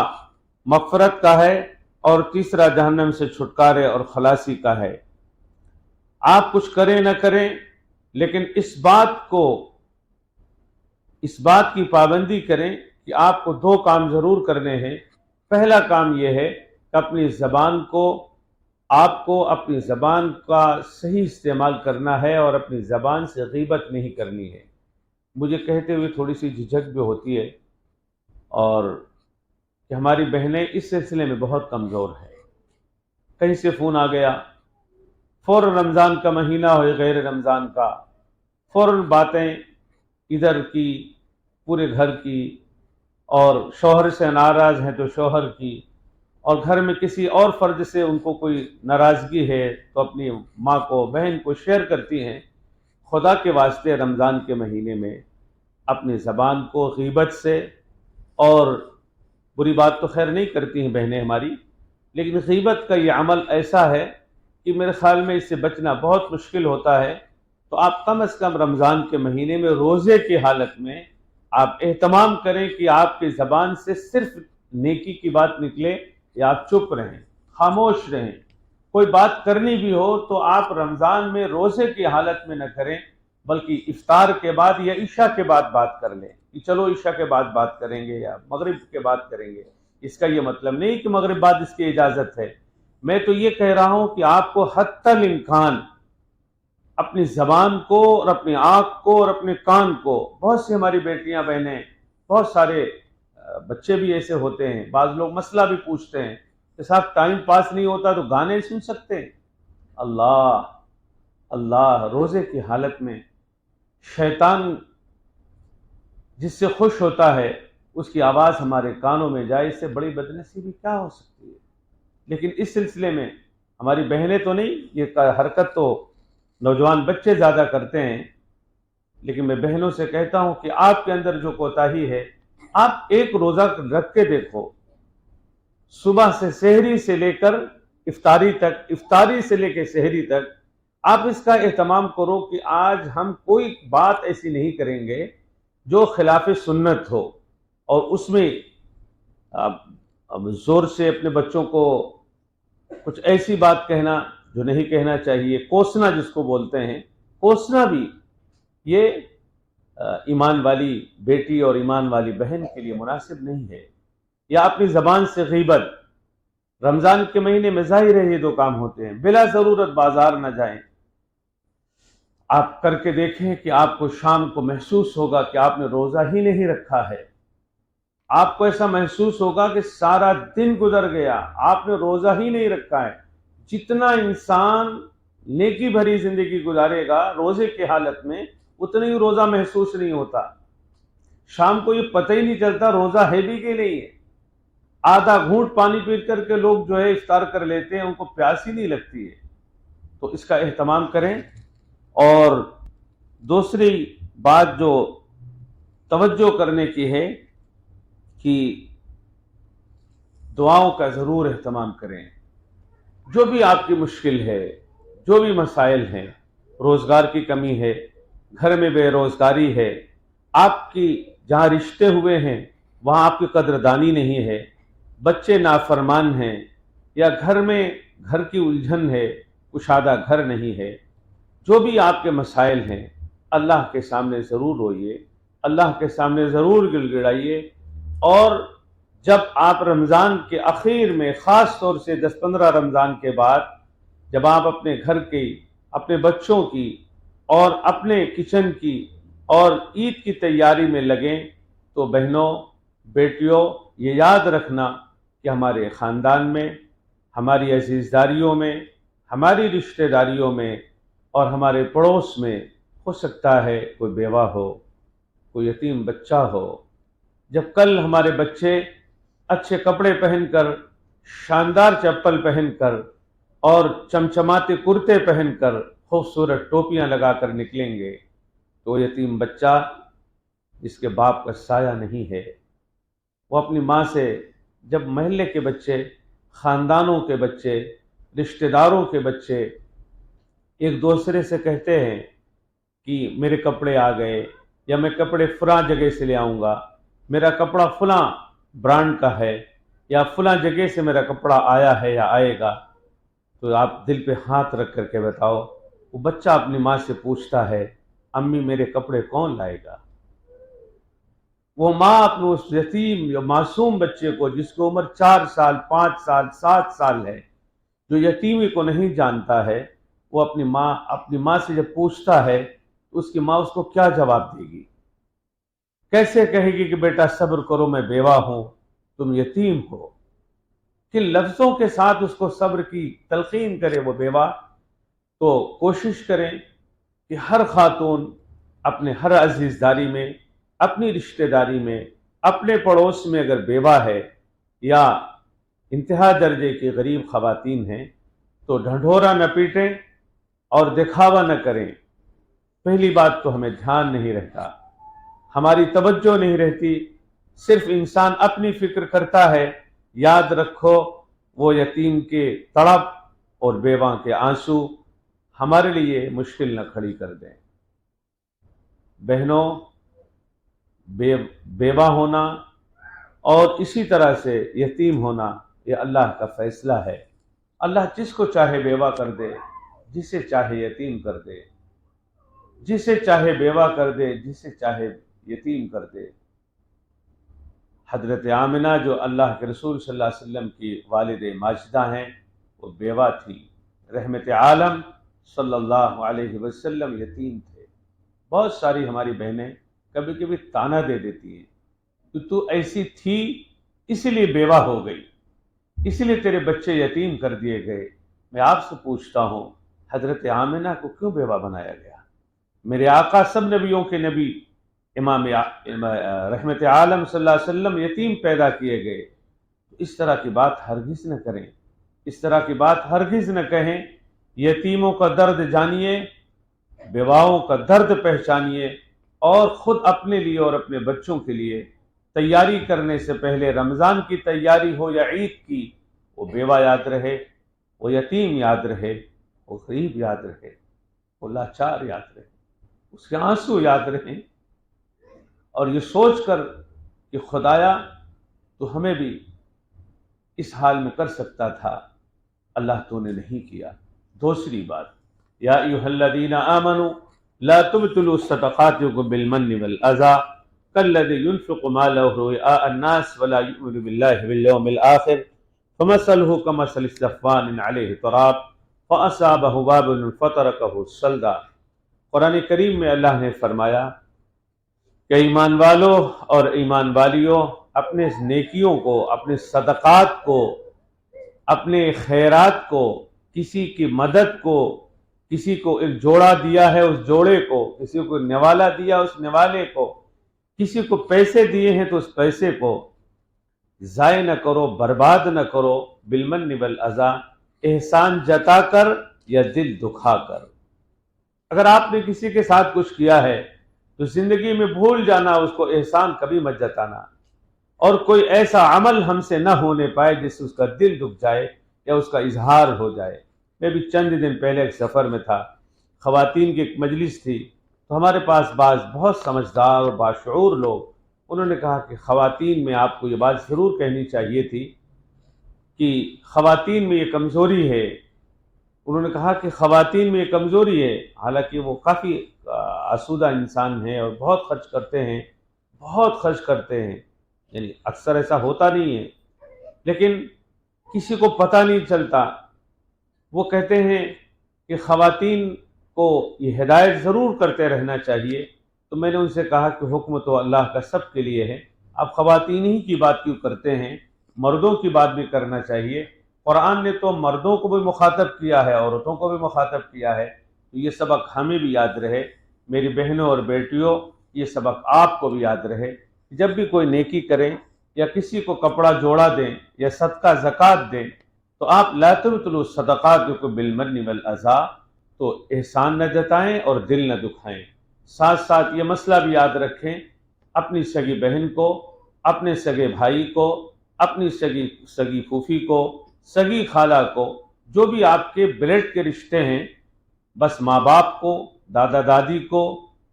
مغفرت کا ہے، اور تیسرا جہنم سے چھٹکارے اور خلاصی کا ہے۔ آپ کچھ کریں نہ کریں، لیکن اس بات کی پابندی کریں کہ آپ کو 2 کام ضرور کرنے ہیں۔ پہلا کام یہ ہے کہ آپ کو اپنی زبان کا صحیح استعمال کرنا ہے اور اپنی زبان سے غیبت نہیں کرنی ہے۔ مجھے کہتے ہوئے تھوڑی سی جھجک بھی ہوتی ہے، اور کہ ہماری بہنیں اس سلسلے میں بہت کمزور ہیں۔ کہیں سے فون آ گیا، فوراً رمضان کا مہینہ ہو یا غیر رمضان کا، فوراً باتیں ادھر کی پورے گھر کی، اور شوہر سے ناراض ہیں تو شوہر کی، اور گھر میں کسی اور فرد سے ان کو کوئی ناراضگی ہے تو اپنی ماں کو بہن کو شیئر کرتی ہیں۔ خدا کے واسطے رمضان کے مہینے میں اپنی زبان کو غیبت سے، اور بری بات تو خیر نہیں کرتی ہیں بہنیں ہماری، لیکن غیبت کا یہ عمل ایسا ہے کہ میرے خیال میں اس سے بچنا بہت مشکل ہوتا ہے۔ تو آپ کم از کم رمضان کے مہینے میں روزے کی حالت میں آپ اہتمام کریں کہ آپ کی زبان سے صرف نیکی کی بات نکلے، یا آپ چپ رہیں، خاموش رہیں۔ کوئی بات کرنی بھی ہو تو آپ رمضان میں روزے کی حالت میں نہ کریں، بلکہ افطار کے بعد یا عشاء کے بعد بات کر لیں کہ چلو عشاء کے بعد بات کریں گے یا مغرب کے بعد کریں گے۔ اس کا یہ مطلب نہیں کہ مغرب بعد اس کی اجازت ہے، میں تو یہ کہہ رہا ہوں کہ آپ کو حتی الامکان اپنی زبان کو اور اپنی آنکھ کو اور اپنے کان کو، بہت سی ہماری بیٹیاں بہنیں، بہت سارے بچے بھی ایسے ہوتے ہیں، بعض لوگ مسئلہ بھی پوچھتے ہیں کہ صاحب ٹائم پاس نہیں ہوتا تو گانے سن سکتے ہیں۔ اللہ روزے کی حالت میں شیطان جس سے خوش ہوتا ہے اس کی آواز ہمارے کانوں میں جائے، اس سے بڑی بدنصیبی کیا ہو سکتی ہے؟ لیکن اس سلسلے میں ہماری بہنیں تو نہیں، یہ حرکت تو نوجوان بچے زیادہ کرتے ہیں، لیکن میں بہنوں سے کہتا ہوں کہ آپ کے اندر جو کوتاہی ہے، آپ ایک روزہ رکھ کے دیکھو، صبح سے سحری سے لے کر افطاری تک، افطاری سے لے کے سحری تک آپ اس کا اہتمام کرو کہ آج ہم کوئی بات ایسی نہیں کریں گے جو خلاف سنت ہو، اور اس میں اب زور سے اپنے بچوں کو کچھ ایسی بات کہنا جو نہیں کہنا چاہیے، کوسنا جس کو بولتے ہیں، کوسنا بھی یہ ایمان والی بیٹی اور ایمان والی بہن کے لیے مناسب نہیں ہے۔ یا اپنی زبان سے غیبت، رمضان کے مہینے میں ظاہر ہے یہ 2 کام ہوتے ہیں، بلا ضرورت بازار نہ جائیں۔ آپ کر کے دیکھیں کہ آپ کو شام کو محسوس ہوگا کہ آپ نے روزہ ہی نہیں رکھا ہے، آپ کو ایسا محسوس ہوگا کہ سارا دن گزر گیا، آپ نے روزہ ہی نہیں رکھا ہے۔ جتنا انسان نیکی بھری زندگی گزارے گا روزے کی حالت میں، اتنا ہی روزہ محسوس نہیں ہوتا۔ شام کو یہ پتہ ہی نہیں چلتا روزہ ہے بھی کہ نہیں ہے۔ آدھا گھونٹ پانی پی کر کے لوگ جو ہے افطار کر لیتے ہیں، ان کو پیاس ہی نہیں لگتی ہے۔ تو اس کا اہتمام کریں۔ اور دوسری بات جو توجہ کرنے کی ہے کہ دعاؤں کا ضرور اہتمام کریں۔ جو بھی آپ کی مشکل ہے، جو بھی مسائل ہیں، روزگار کی کمی ہے، گھر میں بے روزگاری ہے، آپ کی جہاں رشتے ہوئے ہیں وہاں آپ کی قدردانی نہیں ہے، بچے نافرمان ہیں، یا گھر میں گھر کی الجھن ہے، کشادہ گھر نہیں ہے، جو بھی آپ کے مسائل ہیں اللہ کے سامنے ضرور روئیے، اللہ کے سامنے ضرور گڑ گڑائیے، اور جب آپ رمضان کے اخیر میں، خاص طور سے 10-15 رمضان کے بعد، جب آپ اپنے گھر کی، اپنے بچوں کی اور اپنے کچن کی اور عید کی تیاری میں لگیں، تو بہنوں، بیٹیوں، یہ یاد رکھنا کہ ہمارے خاندان میں، ہماری عزیزداریوں میں، ہماری رشتہ داریوں میں اور ہمارے پڑوس میں ہو سکتا ہے کوئی بیوہ ہو، کوئی یتیم بچہ ہو۔ جب کل ہمارے بچے اچھے کپڑے پہن کر، شاندار چپل پہن کر اور چمچماتے کرتے پہن کر، خوبصورت ٹوپیاں لگا کر نکلیں گے، تو یتیم بچہ جس کے باپ کا سایہ نہیں ہے، وہ اپنی ماں سے، جب محلے کے بچے، خاندانوں کے بچے، رشتہ داروں کے بچے ایک دوسرے سے کہتے ہیں کہ میرے کپڑے آ گئے، یا میں کپڑے فلاں جگہ سے لے آؤں گا، میرا کپڑا فلاں برانڈ کا ہے، یا فلاں جگہ سے میرا کپڑا آیا ہے یا آئے گا، تو آپ دل پہ ہاتھ رکھ کر کے بتاؤ، وہ بچہ اپنی ماں سے پوچھتا ہے، امی میرے کپڑے کون لائے گا؟ وہ ماں اپنے اس یتیم یا معصوم بچے کو، جس کی عمر 4 سال، 5 سال، 7 سال ہے، جو یتیمی کو نہیں جانتا ہے، وہ اپنی ماں سے جب پوچھتا ہے، تو اس کی ماں اس کو کیا جواب دے گی؟ کیسے کہے گی کہ بیٹا صبر کرو، میں بیوہ ہوں، تم یتیم ہو؟ کن لفظوں کے ساتھ اس کو صبر کی تلقین کرے وہ بیوہ؟ تو کوشش کریں کہ ہر خاتون اپنے ہر عزیزداری میں، اپنی رشتہ داری میں، اپنے پڑوس میں اگر بیوہ ہے یا انتہا درجے کی غریب خواتین ہیں، تو ڈھنڈورا نہ پیٹیں اور دکھاوا نہ کریں۔ پہلی بات تو ہمیں دھیان نہیں رہتا، ہماری توجہ نہیں رہتی، صرف انسان اپنی فکر کرتا ہے۔ یاد رکھو، وہ یتیم کے تڑپ اور بیوہ کے آنسو ہمارے لیے مشکل نہ کھڑی کر دیں۔ بہنوں، بیوہ ہونا اور اسی طرح سے یتیم ہونا، یہ اللہ کا فیصلہ ہے۔ اللہ جس کو چاہے بیوہ کر دے، جسے چاہے یتیم کر دے، جسے چاہے بیوہ کر دے، جسے چاہے یتیم کر دے۔ حضرت آمنہ جو اللہ کے رسول صلی اللہ علیہ وسلم کی والد ماجدہ ہیں، وہ بیوہ تھی۔ رحمت عالم صلی اللہ علیہ وسلم یتیم تھے۔ بہت ساری ہماری بہنیں کبھی کبھی تانا دے دیتی ہیں کہ تو ایسی تھی اسی لیے بیوہ ہو گئی، اسی لیے تیرے بچے یتیم کر دیے گئے۔ میں آپ سے پوچھتا ہوں، حضرت آمنہ کو کیوں بیوہ بنایا گیا؟ میرے آقا سب نبیوں کے نبی امام رحمت عالم صلی اللہ علیہ وسلم یتیم پیدا کیے گئے۔ اس طرح کی بات ہرگز نہ کریں، اس طرح کی بات ہرگز نہ کہیں۔ یتیموں کا درد جانیے، بیواؤں کا درد پہچانیے، اور خود اپنے لیے اور اپنے بچوں کے لیے تیاری کرنے سے پہلے، رمضان کی تیاری ہو یا عید کی، وہ بیوہ یاد رہے، وہ یتیم یاد رہے، وہ غریب یاد رہے، وہ لاچار یاد رہے، اس کے آنسو یاد رہیں، اور یہ سوچ کر کہ خدایا تو ہمیں بھی اس حال میں کر سکتا تھا، اللہ تو نے نہیں کیا۔ دوسری بات، یا ایھا الذین آمنوا لا تبطلوا صدقاتکم بالمن والاذی کالذی ينفق مالہ رئاء الناس ولا یؤمن باللہ والیوم الآخر فمثلہ کمثل صفوان علیہ تراب فاصابہ وابل فترکہ صلدا۔ قرآن کریم میں اللہ نے فرمایا کہ ایمان والو اور ایمان والیوں، اپنے نیکیوں کو، اپنے صدقات کو، اپنے خیرات کو، کسی کی مدد کو، کسی کو ایک جوڑا دیا ہے اس جوڑے کو، کسی کو نوالا دیا اس نوالے کو، کسی کو پیسے دیے ہیں تو اس پیسے کو ضائع نہ کرو، برباد نہ کرو، بالمن والاذی، احسان جتا کر یا دل دکھا کر۔ اگر آپ نے کسی کے ساتھ کچھ کیا ہے تو زندگی میں بھول جانا اس کو، احسان کبھی مت جتانا، اور کوئی ایسا عمل ہم سے نہ ہونے پائے جس سے اس کا دل دکھ جائے یا اس کا اظہار ہو جائے۔ میں بھی چند دن پہلے ایک سفر میں تھا، خواتین کی ایک مجلس تھی، تو ہمارے پاس بہت سمجھدار اور باشعور لوگ، انہوں نے کہا کہ خواتین میں آپ کو یہ بات ضرور کہنی چاہیے تھی کہ خواتین میں یہ کمزوری ہے۔ انہوں نے کہا کہ خواتین میں یہ کمزوری ہے، حالانکہ وہ کافی آسودہ انسان ہیں اور بہت خرچ کرتے ہیں، بہت خرچ کرتے ہیں، یعنی اکثر ایسا ہوتا نہیں ہے لیکن کسی کو پتہ نہیں چلتا۔ وہ کہتے ہیں کہ خواتین کو یہ ہدایت ضرور کرتے رہنا چاہیے، تو میں نے ان سے کہا کہ حکم تو اللہ کا سب کے لیے ہے، آپ خواتین ہی کی بات کیوں کرتے ہیں؟ مردوں کی بات بھی کرنا چاہیے۔ قرآن نے تو مردوں کو بھی مخاطب کیا ہے، عورتوں کو بھی مخاطب کیا ہے، تو یہ سبق ہمیں بھی یاد رہے، میری بہنوں اور بیٹیوں، یہ سبق آپ کو بھی یاد رہے۔ جب بھی کوئی نیکی کریں یا کسی کو کپڑا جوڑا دیں یا صدقہ زکوٰۃ دیں تو آپ لا تبطلوا صدقاتکم بالمن والاذی، تو احسان نہ جتائیں اور دل نہ دکھائیں۔ ساتھ ساتھ یہ مسئلہ بھی یاد رکھیں، اپنی سگی بہن کو، اپنے سگے بھائی کو، اپنی سگی پھوپھی کو، سگی خالہ کو، جو بھی آپ کے بلڈ کے رشتے ہیں، بس ماں باپ کو، دادا دادی کو،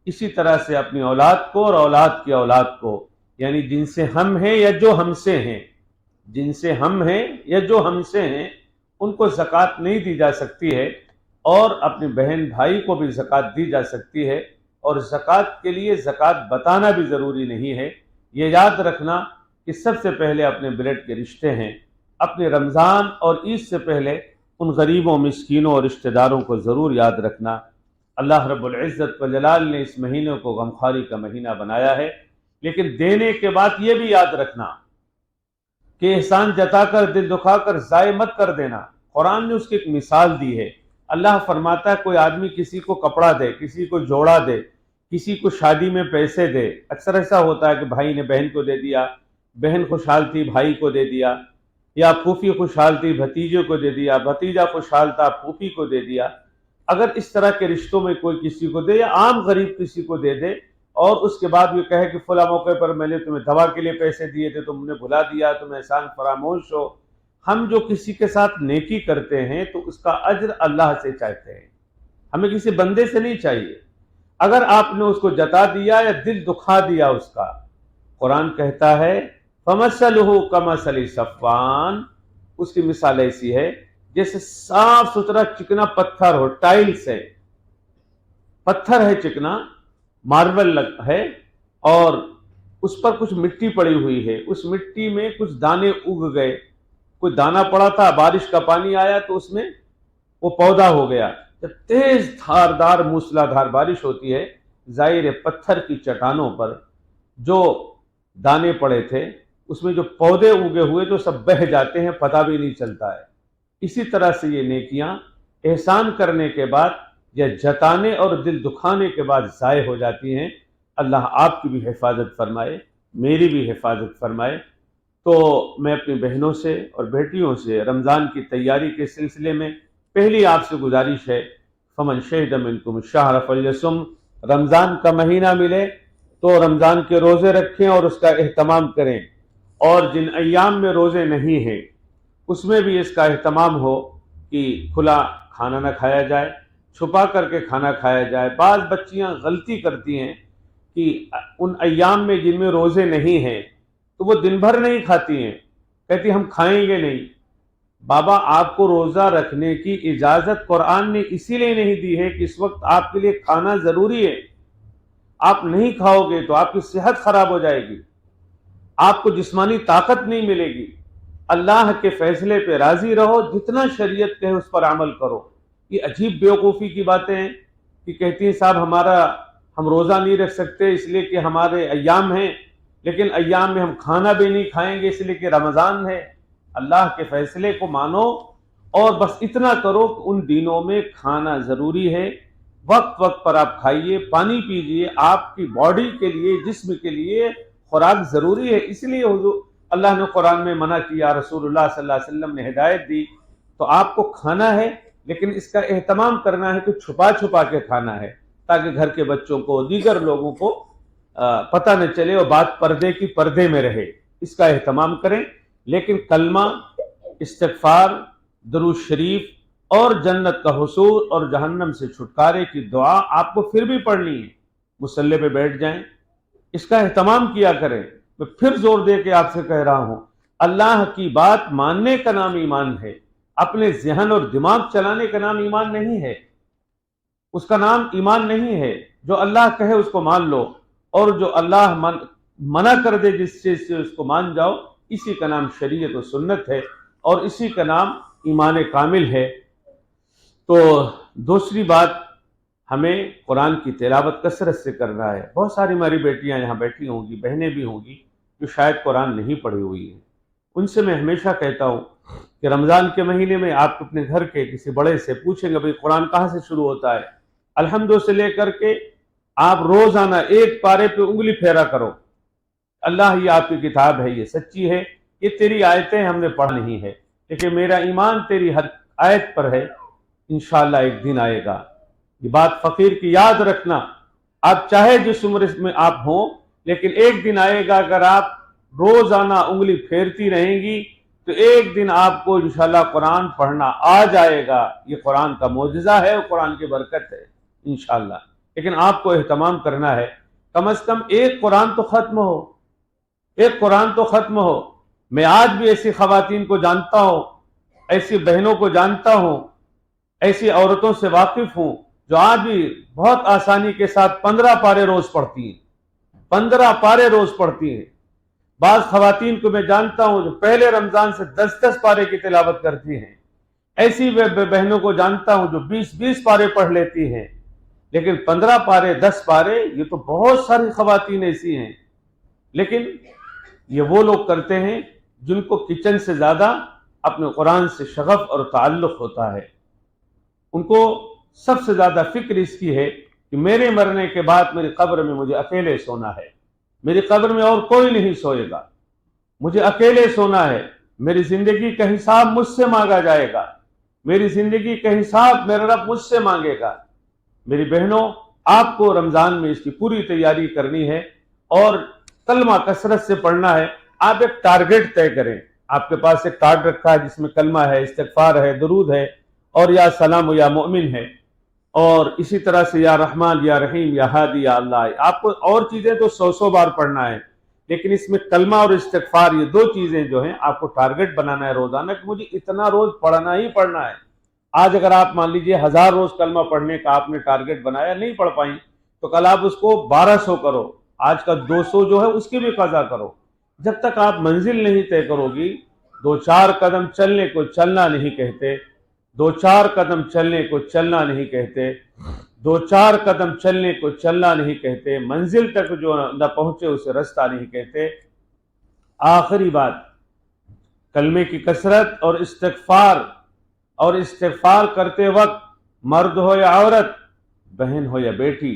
اسی طرح سے اپنی اولاد کو اور اولاد کی اولاد کو، یعنی جن سے ہم ہیں یا جو ہم سے ہیں، جن سے ہم ہیں یا جو ہم سے ہیں، ان کو زکوٰۃ نہیں دی جا سکتی ہے، اور اپنے بہن بھائی کو بھی زکوٰۃ دی جا سکتی ہے، اور زکوٰۃ کے لیے زکوٰۃ بتانا بھی ضروری نہیں ہے۔ یہ یاد رکھنا کہ سب سے پہلے اپنے بلڈ کے رشتے ہیں، اپنے رمضان اور عید سے پہلے ان غریبوں، مسکینوں اور رشتہ داروں کو ضرور یاد رکھنا۔ اللہ رب العزت و جلال نے اس مہینے کو غمخواری کا مہینہ بنایا ہے، لیکن دینے کے بعد یہ بھی یاد رکھنا کہ احسان جتا کر، دل دکھا کر ضائع مت کر دینا۔ قرآن نے اس کی ایک مثال دی ہے۔ اللہ فرماتا ہے کوئی آدمی کسی کو کپڑا دے، کسی کو جوڑا دے، کسی کو شادی میں پیسے دے۔ اکثر ایسا ہوتا ہے کہ بھائی نے بہن کو دے دیا، بہن خوشحال تھی بھائی کو دے دیا، یا پھوپھی خوشحال تھی بھتیجے کو دے دیا، بھتیجا خوشحال تھا پھوپھی کو دے دیا۔ اگر اس طرح کے رشتوں میں کوئی کسی کو دے یا عام غریب کسی کو دے دے، اور اس کے بعد یہ کہے کہ فلاں موقع پر میں نے تمہیں دوا کے لیے پیسے دیے تھے، تم نے بھلا دیا، تم احسان فراموش ہو۔ ہم جو کسی کے ساتھ نیکی کرتے ہیں تو اس کا اجر اللہ سے چاہتے ہیں، ہمیں کسی بندے سے نہیں چاہیے۔ اگر آپ نے اس کو جتا دیا یا دل دکھا دیا اس کا، قرآن کہتا ہے فَمَثَلُهُ كَمَثَلِ صَفْوَانٍ، اس کی مثال ایسی ہے جیسے صاف ستھرا چکنا پتھر ہو، ٹائلز ہے، پتھر ہے چکنا، ماربل ہے، اور اس پر کچھ مٹی پڑی ہوئی ہے، اس مٹی میں کچھ دانے اگ گئے، کوئی دانا پڑا تھا، بارش کا پانی آیا تو اس میں وہ پودا ہو گیا۔ جب تیز دھاردار موسلا دھار بارش ہوتی ہے، ظاہر پتھر کی چٹانوں پر جو دانے پڑے تھے، اس میں جو پودے اگے ہوئے تو سب بہہ جاتے ہیں، پتہ بھی نہیں چلتا ہے۔ اسی طرح سے یہ نیکیاں احسان کرنے کے بعد یا جتانے اور دل دکھانے کے بعد ضائع ہو جاتی ہیں۔ اللہ آپ کی بھی حفاظت فرمائے، میری بھی حفاظت فرمائے۔ تو میں اپنی بہنوں سے اور بیٹیوں سے رمضان کی تیاری کے سلسلے میں پہلی آپ سے گزارش ہے، فمن شہد منکم الشہر فلیصم، رمضان کا مہینہ ملے تو رمضان کے روزے رکھیں اور اس کا اہتمام کریں، اور جن ایام میں روزے نہیں ہیں اس میں بھی اس کا اہتمام ہو کہ کھلا کھانا نہ کھایا جائے، چھپا کر کے کھانا کھایا جائے۔ بعض بچیاں غلطی کرتی ہیں کہ ان ایام میں جن میں روزے نہیں ہیں تو وہ دن بھر نہیں کھاتی ہیں، کہتی ہم کھائیں گے نہیں۔ بابا، آپ کو روزہ رکھنے کی اجازت قرآن نے اسی لیے نہیں دی ہے کہ اس وقت آپ کے لیے کھانا ضروری ہے۔ آپ نہیں کھاؤ گے تو آپ کی صحت خراب ہو جائے گی، آپ کو جسمانی طاقت نہیں ملے گی۔ اللہ کے فیصلے پہ راضی رہو، جتنا شریعت کہے اس پر عمل کرو۔ یہ عجیب بیوقوفی کی باتیں ہیں کہ کہتی ہیں صاحب ہم روزہ نہیں رکھ سکتے اس لیے کہ ہمارے ایام ہیں، لیکن ایام میں ہم کھانا بھی نہیں کھائیں گے اس لیے کہ رمضان ہے۔ اللہ کے فیصلے کو مانو اور بس اتنا کرو کہ ان دنوں میں کھانا ضروری ہے، وقت وقت پر آپ کھائیے، پانی پیجئے، آپ کی باڈی کے لیے، جسم کے لیے خوراک ضروری ہے۔ اس لیے حضور اللہ نے قرآن میں منع کیا، رسول اللہ صلی اللہ علیہ وسلم نے ہدایت دی۔ تو آپ کو کھانا ہے لیکن اس کا اہتمام کرنا ہے کہ چھپا چھپا کے کھانا ہے، تاکہ گھر کے بچوں کو، دیگر لوگوں کو پتہ نہ چلے اور بات پردے کی پردے میں رہے۔ اس کا اہتمام کریں، لیکن کلمہ، استغفار، درود شریف اور جنت کا حصول اور جہنم سے چھٹکارے کی دعا آپ کو پھر بھی پڑھنی ہے۔ مصلی پہ بیٹھ جائیں، اس کا اہتمام کیا کریں۔ میں پھر زور دے کے آپ سے کہہ رہا ہوں، اللہ کی بات ماننے کا نام ایمان ہے، اپنے ذہن اور دماغ چلانے کا نام ایمان نہیں ہے، اس کا نام ایمان نہیں ہے۔ جو اللہ کہے اس کو مان لو، اور جو اللہ منع کر دے جس چیز سے اس کو مان جاؤ، اسی کا نام شریعت و سنت ہے اور اسی کا نام ایمان کامل ہے۔ تو دوسری بات، ہمیں قرآن کی تلاوت کثرت سے کرنا ہے۔ بہت ساری ہماری بیٹیاں یہاں بیٹھی ہوں گی، بہنیں بھی ہوں گی جو شاید قرآن نہیں پڑھی ہوئی ہیں۔ ان سے میں ہمیشہ کہتا ہوں کہ رمضان کے مہینے میں آپ اپنے گھر کے کسی بڑے سے پوچھیں گے بھئی قرآن کہاں سے شروع ہوتا ہے، الحمد سے لے کر کے آپ روزانہ ایک پارے پہ انگلی پھیرا کرو، اللہ یہ آپ کی کتاب ہے، یہ سچی ہے، یہ تیری آیتیں ہم نے پڑھ نہیں ہے، لیکن میرا ایمان تیری ہر آیت پر ہے، انشاءاللہ ایک دن آئے گا۔ یہ بات فقیر کی یاد رکھنا، آپ چاہے جس عمر میں آپ ہوں، لیکن ایک دن آئے گا اگر آپ روزانہ انگلی پھیرتی رہیں گی تو ایک دن آپ کو انشاءاللہ قرآن پڑھنا آ جائے گا۔ یہ قرآن کا معجزہ ہے اور قرآن کی برکت ہے انشاءاللہ۔ لیکن آپ کو اہتمام کرنا ہے، کم از کم ایک قرآن تو ختم ہو، ایک قرآن تو ختم ہو۔ میں آج بھی ایسی خواتین کو جانتا ہوں، ایسی بہنوں کو جانتا ہوں، ایسی عورتوں سے واقف ہوں جو آج بھی بہت آسانی کے ساتھ 15 پارے روز پڑھتی ہیں، 15 پارے روز پڑھتی ہیں۔ بعض خواتین کو میں جانتا ہوں جو پہلے رمضان سے 10 پارے کی تلاوت کرتی ہیں، ایسی بہنوں کو جانتا ہوں جو 20 پارے پڑھ لیتی ہیں، لیکن 15 پارے 10 پارے یہ تو بہت ساری خواتین ایسی ہیں۔ لیکن یہ وہ لوگ کرتے ہیں جن کو کچن سے زیادہ اپنے قرآن سے شغف اور تعلق ہوتا ہے، ان کو سب سے زیادہ فکر اس کی ہے کہ میرے مرنے کے بعد میری قبر میں مجھے اکیلے سونا ہے، میری قبر میں اور کوئی نہیں سوئے گا، مجھے اکیلے سونا ہے، میری زندگی کا حساب مجھ سے مانگا جائے گا، میری زندگی کا حساب میرا رب مجھ سے مانگے گا۔ میری بہنوں، آپ کو رمضان میں اس کی پوری تیاری کرنی ہے اور کلمہ کثرت سے پڑھنا ہے۔ آپ ایک ٹارگٹ طے کریں، آپ کے پاس ایک کارڈ رکھا ہے جس میں کلمہ ہے، استغفار ہے، درود ہے اور یا سلام و یا مؤمن ہے، اور اسی طرح سے یا رحمان یا رحیم یا ہادی یا اللہ ہے۔ آپ کو اور چیزیں تو 100 بار پڑھنا ہے، لیکن اس میں کلمہ اور استغفار، یہ دو چیزیں جو ہیں آپ کو ٹارگٹ بنانا ہے روزانہ کہ مجھے اتنا روز پڑھنا ہی پڑھنا ہے۔ آج اگر آپ مان لیجئے 1000 روز کلمہ پڑھنے کا آپ نے ٹارگٹ بنایا، نہیں پڑھ پائیں تو کل آپ اس کو 1200 کرو، آج کا 200 جو ہے اس کی بھی قضا کرو۔ جب تک آپ منزل نہیں طے کرو گی، 2-4 قدم چلنے کو چلنا نہیں کہتے، 2-4 قدم چلنے کو چلنا نہیں کہتے، 2-4 قدم چلنے کو چلنا نہیں کہتے، منزل تک جو نہ پہنچے اسے رستہ نہیں کہتے۔ آخری بات، کلمے کی کثرت اور استغفار کرتے وقت مرد ہو یا عورت، بہن ہو یا بیٹی،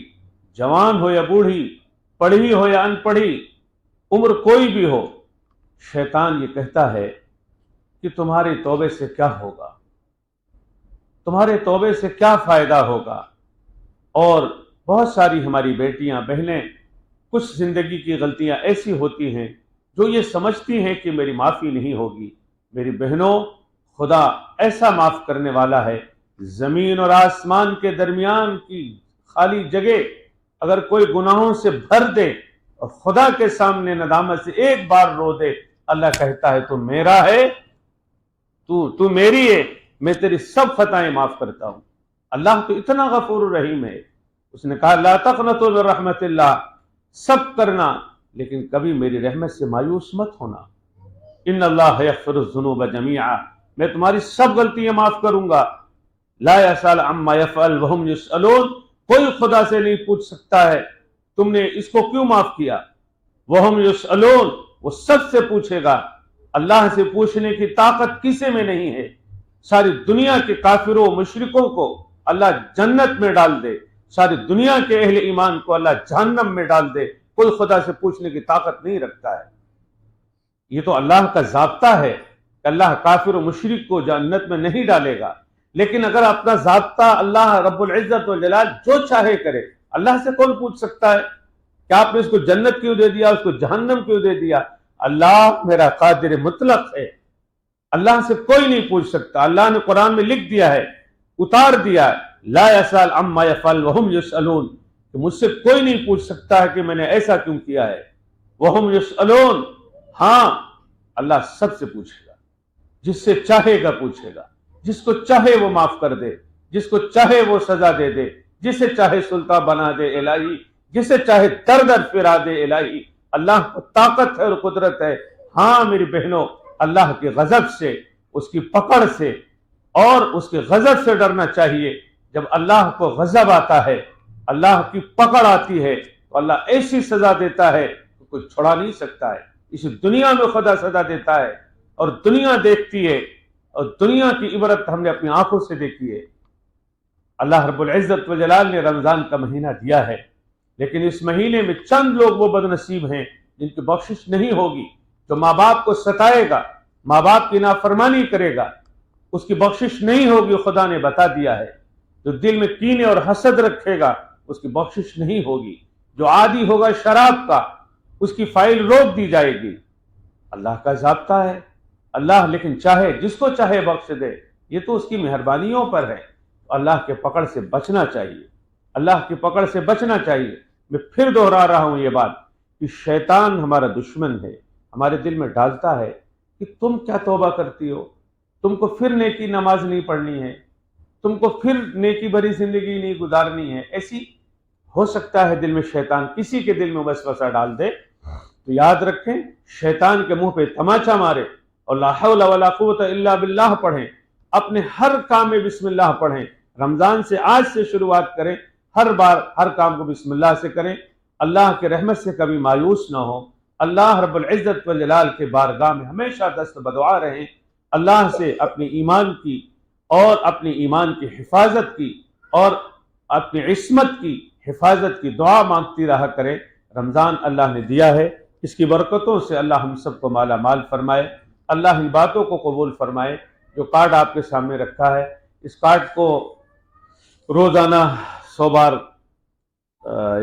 جوان ہو یا بوڑھی، پڑھی ہو یا ان پڑھی، عمر کوئی بھی ہو، شیطان یہ کہتا ہے کہ تمہارے توبے سے کیا ہوگا، تمہارے توبے سے کیا فائدہ ہوگا۔ اور بہت ساری ہماری بیٹیاں بہنیں، کچھ زندگی کی غلطیاں ایسی ہوتی ہیں جو یہ سمجھتی ہیں کہ میری معافی نہیں ہوگی۔ میری بہنوں، خدا ایسا معاف کرنے والا ہے، زمین اور آسمان کے درمیان کی خالی جگہ اگر کوئی گناہوں سے بھر دے اور خدا کے سامنے ندامت سے ایک بار رو دے، اللہ کہتا ہے تو میرا ہے، تو میری ہے، میں تیری سب خطائیں معاف کرتا ہوں۔ اللہ تو اتنا غفور رحیم ہے، اس نے کہا لا تقنطوا من رحمت اللہ، سب کرنا لیکن کبھی میری رحمت سے مایوس مت ہونا۔ ان اللہ یغفر الذنوب جميعا، میں تمہاری سب غلطیاں معاف کروں گا۔ لا يسأل عما يفعل وهم يسألون، کوئی خدا سے نہیں پوچھ سکتا ہے تم نے اس کو کیوں معاف کیا۔ وهم يسألون، وہ سب سے پوچھے گا۔ اللہ سے پوچھنے کی طاقت کسی میں نہیں ہے۔ ساری دنیا کے کافروں مشرکوں کو اللہ جنت میں ڈال دے، ساری دنیا کے اہل ایمان کو اللہ جہنم میں ڈال دے، کوئی خدا سے پوچھنے کی طاقت نہیں رکھتا ہے۔ یہ تو اللہ کا ضابطہ ہے کہ اللہ کافر و مشرک کو جنت میں نہیں ڈالے گا، لیکن اگر اپنا ضابطہ اللہ رب العزت والجلال جو چاہے کرے، اللہ سے کون پوچھ سکتا ہے کہ آپ نے اس کو جنت کیوں دے دیا، اس کو جہنم کیوں دے دیا؟ اللہ میرا قادر مطلق ہے، اللہ سے کوئی نہیں پوچھ سکتا۔ اللہ نے قرآن میں لکھ دیا ہے، اتار دیا ہے، لا يسأل عما يفعل وهم يسألون، کہ مجھ سے کوئی نہیں پوچھ سکتا ہے کہ میں نے ایسا کیوں کیا ہے۔ وهم يسألون، ہاں اللہ سب سے پوچھے گا، جس سے چاہے گا پوچھے گا، جس کو چاہے وہ معاف کر دے، جس کو چاہے وہ سزا دے دے، جسے چاہے سلطان بنا دے الہی، جسے چاہے در در پھرا دے الہی۔ اللہ کو طاقت ہے اور قدرت ہے۔ ہاں میری بہنوں، اللہ کے غضب سے، اس کی پکڑ سے اور اس کے غضب سے ڈرنا چاہیے۔ جب اللہ کو غضب آتا ہے، اللہ کی پکڑ آتی ہے، تو اللہ ایسی سزا دیتا ہے کہ کوئی چھڑا نہیں سکتا ہے۔ اس دنیا میں خدا سزا دیتا ہے اور دنیا دیکھتی ہے، اور دنیا کی عبرت ہم نے اپنی آنکھوں سے دیکھی ہے۔ اللہ رب العزت والجلال نے رمضان کا مہینہ دیا ہے، لیکن اس مہینے میں چند لوگ وہ بد نصیب ہیں جن کی بخشش نہیں ہوگی۔ جو ماں باپ کو ستائے گا، ماں باپ کی نافرمانی کرے گا، اس کی بخشش نہیں ہوگی، خدا نے بتا دیا ہے۔ جو دل میں کینے اور حسد رکھے گا، اس کی بخشش نہیں ہوگی۔ جو عادی ہوگا شراب کا، اس کی فائل روک دی جائے گی۔ اللہ کا ضابطہ ہے، اللہ لیکن چاہے جس کو چاہے بخش دے، یہ تو اس کی مہربانیوں پر ہے۔ اللہ کے پکڑ سے بچنا چاہیے، اللہ کی پکڑ سے بچنا چاہیے۔ میں پھر دوہرا رہا ہوں یہ بات کہ شیطان ہمارا دشمن ہے، ہمارے دل میں ڈالتا ہے کہ تم کیا توبہ کرتی ہو، تم کو پھر نیکی نماز نہیں پڑھنی ہے، تم کو پھر نیکی بھری زندگی نہیں گزارنی ہے۔ ایسی ہو سکتا ہے دل میں شیطان کسی کے دل میں وسوسہ ڈال دے، تو یاد رکھیں شیطان کے منہ پہ تماچا مارے اور لا حول ولا قوت الا باللہ پڑھیں، اپنے ہر کام میں بسم اللہ پڑھیں۔ رمضان سے آج سے شروعات کریں، ہر بار ہر کام کو بسم اللہ سے کریں، اللہ کے رحمت سے کبھی مایوس نہ ہو۔ اللہ رب العزت والجلال کے بارگاہ میں ہمیشہ دست بدعا رہیں، اللہ سے اپنی ایمان کی اور اپنی ایمان کی حفاظت کی اور اپنی عصمت کی حفاظت کی دعا مانگتی رہا کریں۔ رمضان اللہ نے دیا ہے، اس کی برکتوں سے اللہ ہم سب کو مالا مال فرمائے، اللہ ان باتوں کو قبول فرمائے۔ جو کارڈ آپ کے سامنے رکھا ہے، اس کارڈ کو روزانہ 100 بار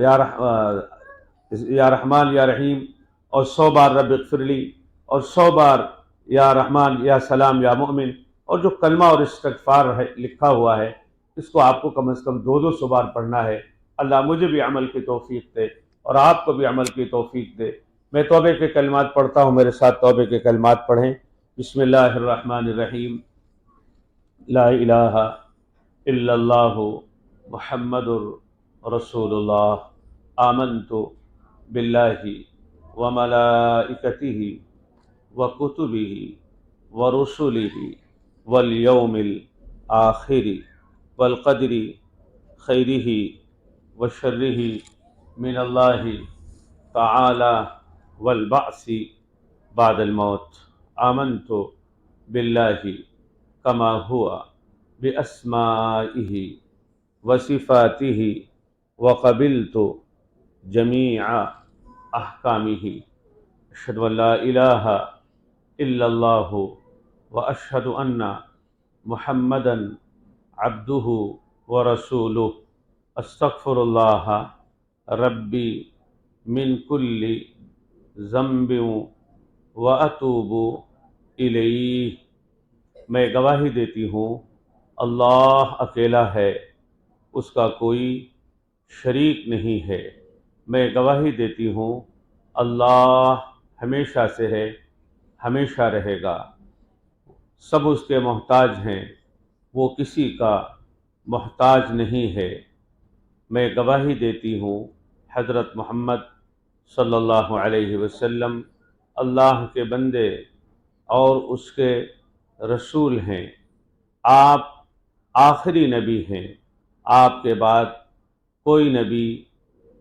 یا رحمان یا رحیم اور 100 بار رب اغفر لی اور 100 بار یا رحمان یا سلام یا مومن، اور جو کلمہ اور استغفار ہے لکھا ہوا ہے، اس کو آپ کو کم از کم 200 بار پڑھنا ہے۔ اللہ مجھے بھی عمل کی توفیق دے اور آپ کو بھی عمل کی توفیق دے۔ میں توبے کے کلمات پڑھتا ہوں، میرے ساتھ توبے کے کلمات پڑھیں۔ بسم اللہ الرحمن الرحیم، لا الہ الا اللہ محمد رسول اللہ، آمنت باللہ وملائکتہ وکتبہ ورسلہ والیوم الآخر والقدر خیرہ وشرہ من اللہ تعالی والبعث بعد الموت۔ آمنت باللہ کما ہوا باسمائہ وصفاتہ وقبلت جمیع احکامہ۔ اشہد ان لا الہ الا اللہ واشہد ان محمدا عبدہ ورسولہ۔ استغفر اللہ ربی من کل ذنب واتوب الیہ۔ میں گواہی دیتی ہوں اللہ اکیلا ہے، اس کا کوئی شریک نہیں ہے۔ میں گواہی دیتی ہوں اللہ ہمیشہ سے ہے، ہمیشہ رہے گا، سب اس کے محتاج ہیں، وہ کسی کا محتاج نہیں ہے۔ میں گواہی دیتی ہوں حضرت محمد صلی اللہ علیہ وسلم اللہ کے بندے اور اس کے رسول ہیں، آپ آخری نبی ہیں، آپ کے بعد کوئی نبی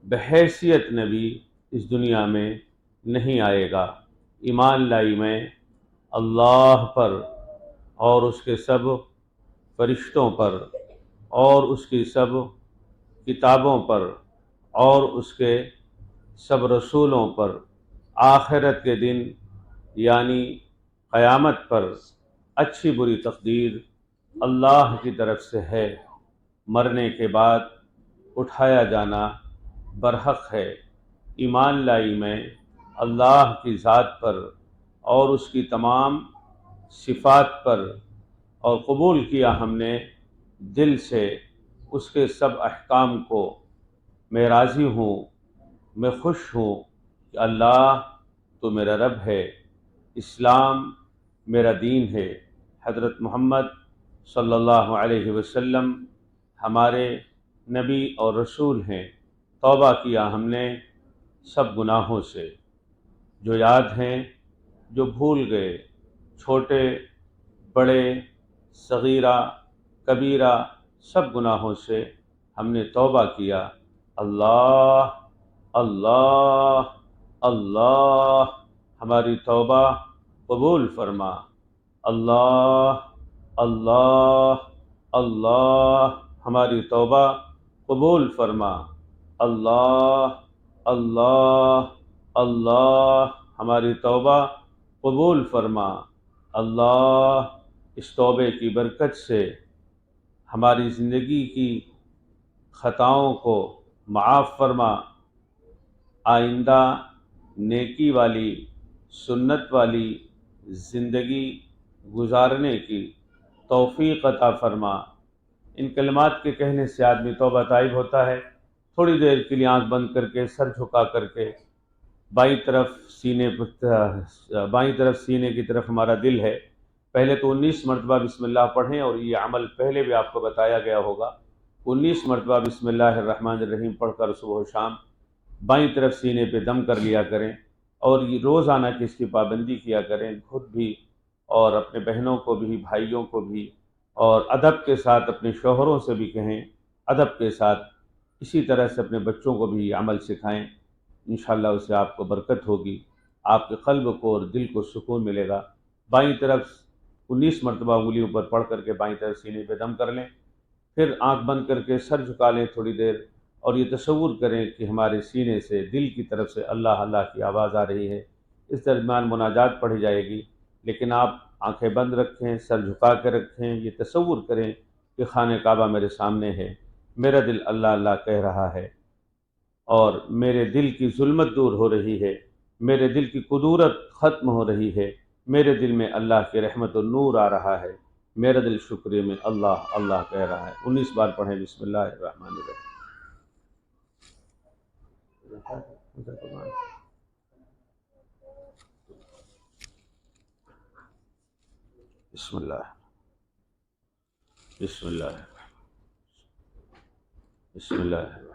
بحیثیت نبی اس دنیا میں نہیں آئے گا۔ ایمان لائی میں اللہ پر اور اس کے سب فرشتوں پر اور اس کی سب کتابوں پر اور اس کے سب رسولوں پر، آخرت کے دن یعنی قیامت پر اچھی بری تقدیر اللہ کی طرف سے ہے، مرنے کے بعد اٹھایا جانا برحق ہے۔ ایمان لائی میں اللہ کی ذات پر اور اس کی تمام صفات پر، اور قبول کیا ہم نے دل سے اس کے سب احکام کو۔ میں راضی ہوں، میں خوش ہوں کہ اللہ تو میرا رب ہے، اسلام میرا دین ہے، حضرت محمد صلی اللہ علیہ وسلم ہمارے نبی اور رسول ہیں۔ توبہ کیا ہم نے سب گناہوں سے۔ جو یاد ہیں، جو بھول گئے، چھوٹے بڑے، صغیرہ کبیرہ، سب گناہوں سے ہم نے توبہ کیا۔ اللہ اللہ اللہ، ہماری توبہ قبول فرما۔ اللہ اللہ اللہ، ہماری توبہ قبول فرما۔ اللہ اللہ اللہ، ہماری توبہ قبول فرما۔ اللہ، اس توبے کی برکت سے ہماری زندگی کی خطاؤں کو معاف فرما، آئندہ نیکی والی سنت والی زندگی گزارنے کی توفیق عطا فرما۔ ان کلمات کے کہنے سے آدمی توبہ طائب ہوتا ہے۔ تھوڑی دیر کے لیے آنکھ بند کر کے، سر جھکا کر کے، بائیں طرف سینے کی طرف ہمارا دل ہے، پہلے تو 19 مرتبہ بسم اللہ پڑھیں، اور یہ عمل پہلے بھی آپ کو بتایا گیا ہوگا۔ 19 مرتبہ بسم اللہ الرحمن الرحیم پڑھ کر صبح و شام بائیں طرف سینے پہ دم کر لیا کریں، اور یہ روزانہ کی اس کی پابندی کیا کریں، خود بھی اور اپنے بہنوں کو بھی، بھائیوں کو بھی، اور ادب کے ساتھ اپنے شوہروں سے بھی کہیں، ادب کے ساتھ اسی طرح سے اپنے بچوں کو بھی یہ عمل سکھائیں۔ انشاءاللہ اس سے آپ کو برکت ہوگی، آپ کے قلب کو اور دل کو سکون ملے گا۔ بائیں طرف 19 مرتبہ انگلیوں پر پڑھ کر کے بائیں طرف سینے پہ دم کر لیں، پھر آنکھ بند کر کے سر جھکا لیں تھوڑی دیر، اور یہ تصور کریں کہ ہمارے سینے سے، دل کی طرف سے اللہ اللہ کی آواز آ رہی ہے۔ اس درمیان مناجات پڑھی جائے گی، لیکن آپ آنکھیں بند رکھیں، سر جھکا کے رکھیں، یہ تصور کریں کہ خانہ کعبہ میرے سامنے ہے، میرا دل اللہ اللہ کہہ رہا ہے، اور میرے دل کی ظلمت دور ہو رہی ہے، میرے دل کی کدورت ختم ہو رہی ہے، میرے دل میں اللہ کی رحمت و نور آ رہا ہے، میرا دل شکریہ میں اللہ اللہ کہہ رہا ہے۔ 19 بار پڑھیں بسم اللہ الرحمن الرحیم۔ بسم اللہ بسم اللہ بسم اللہ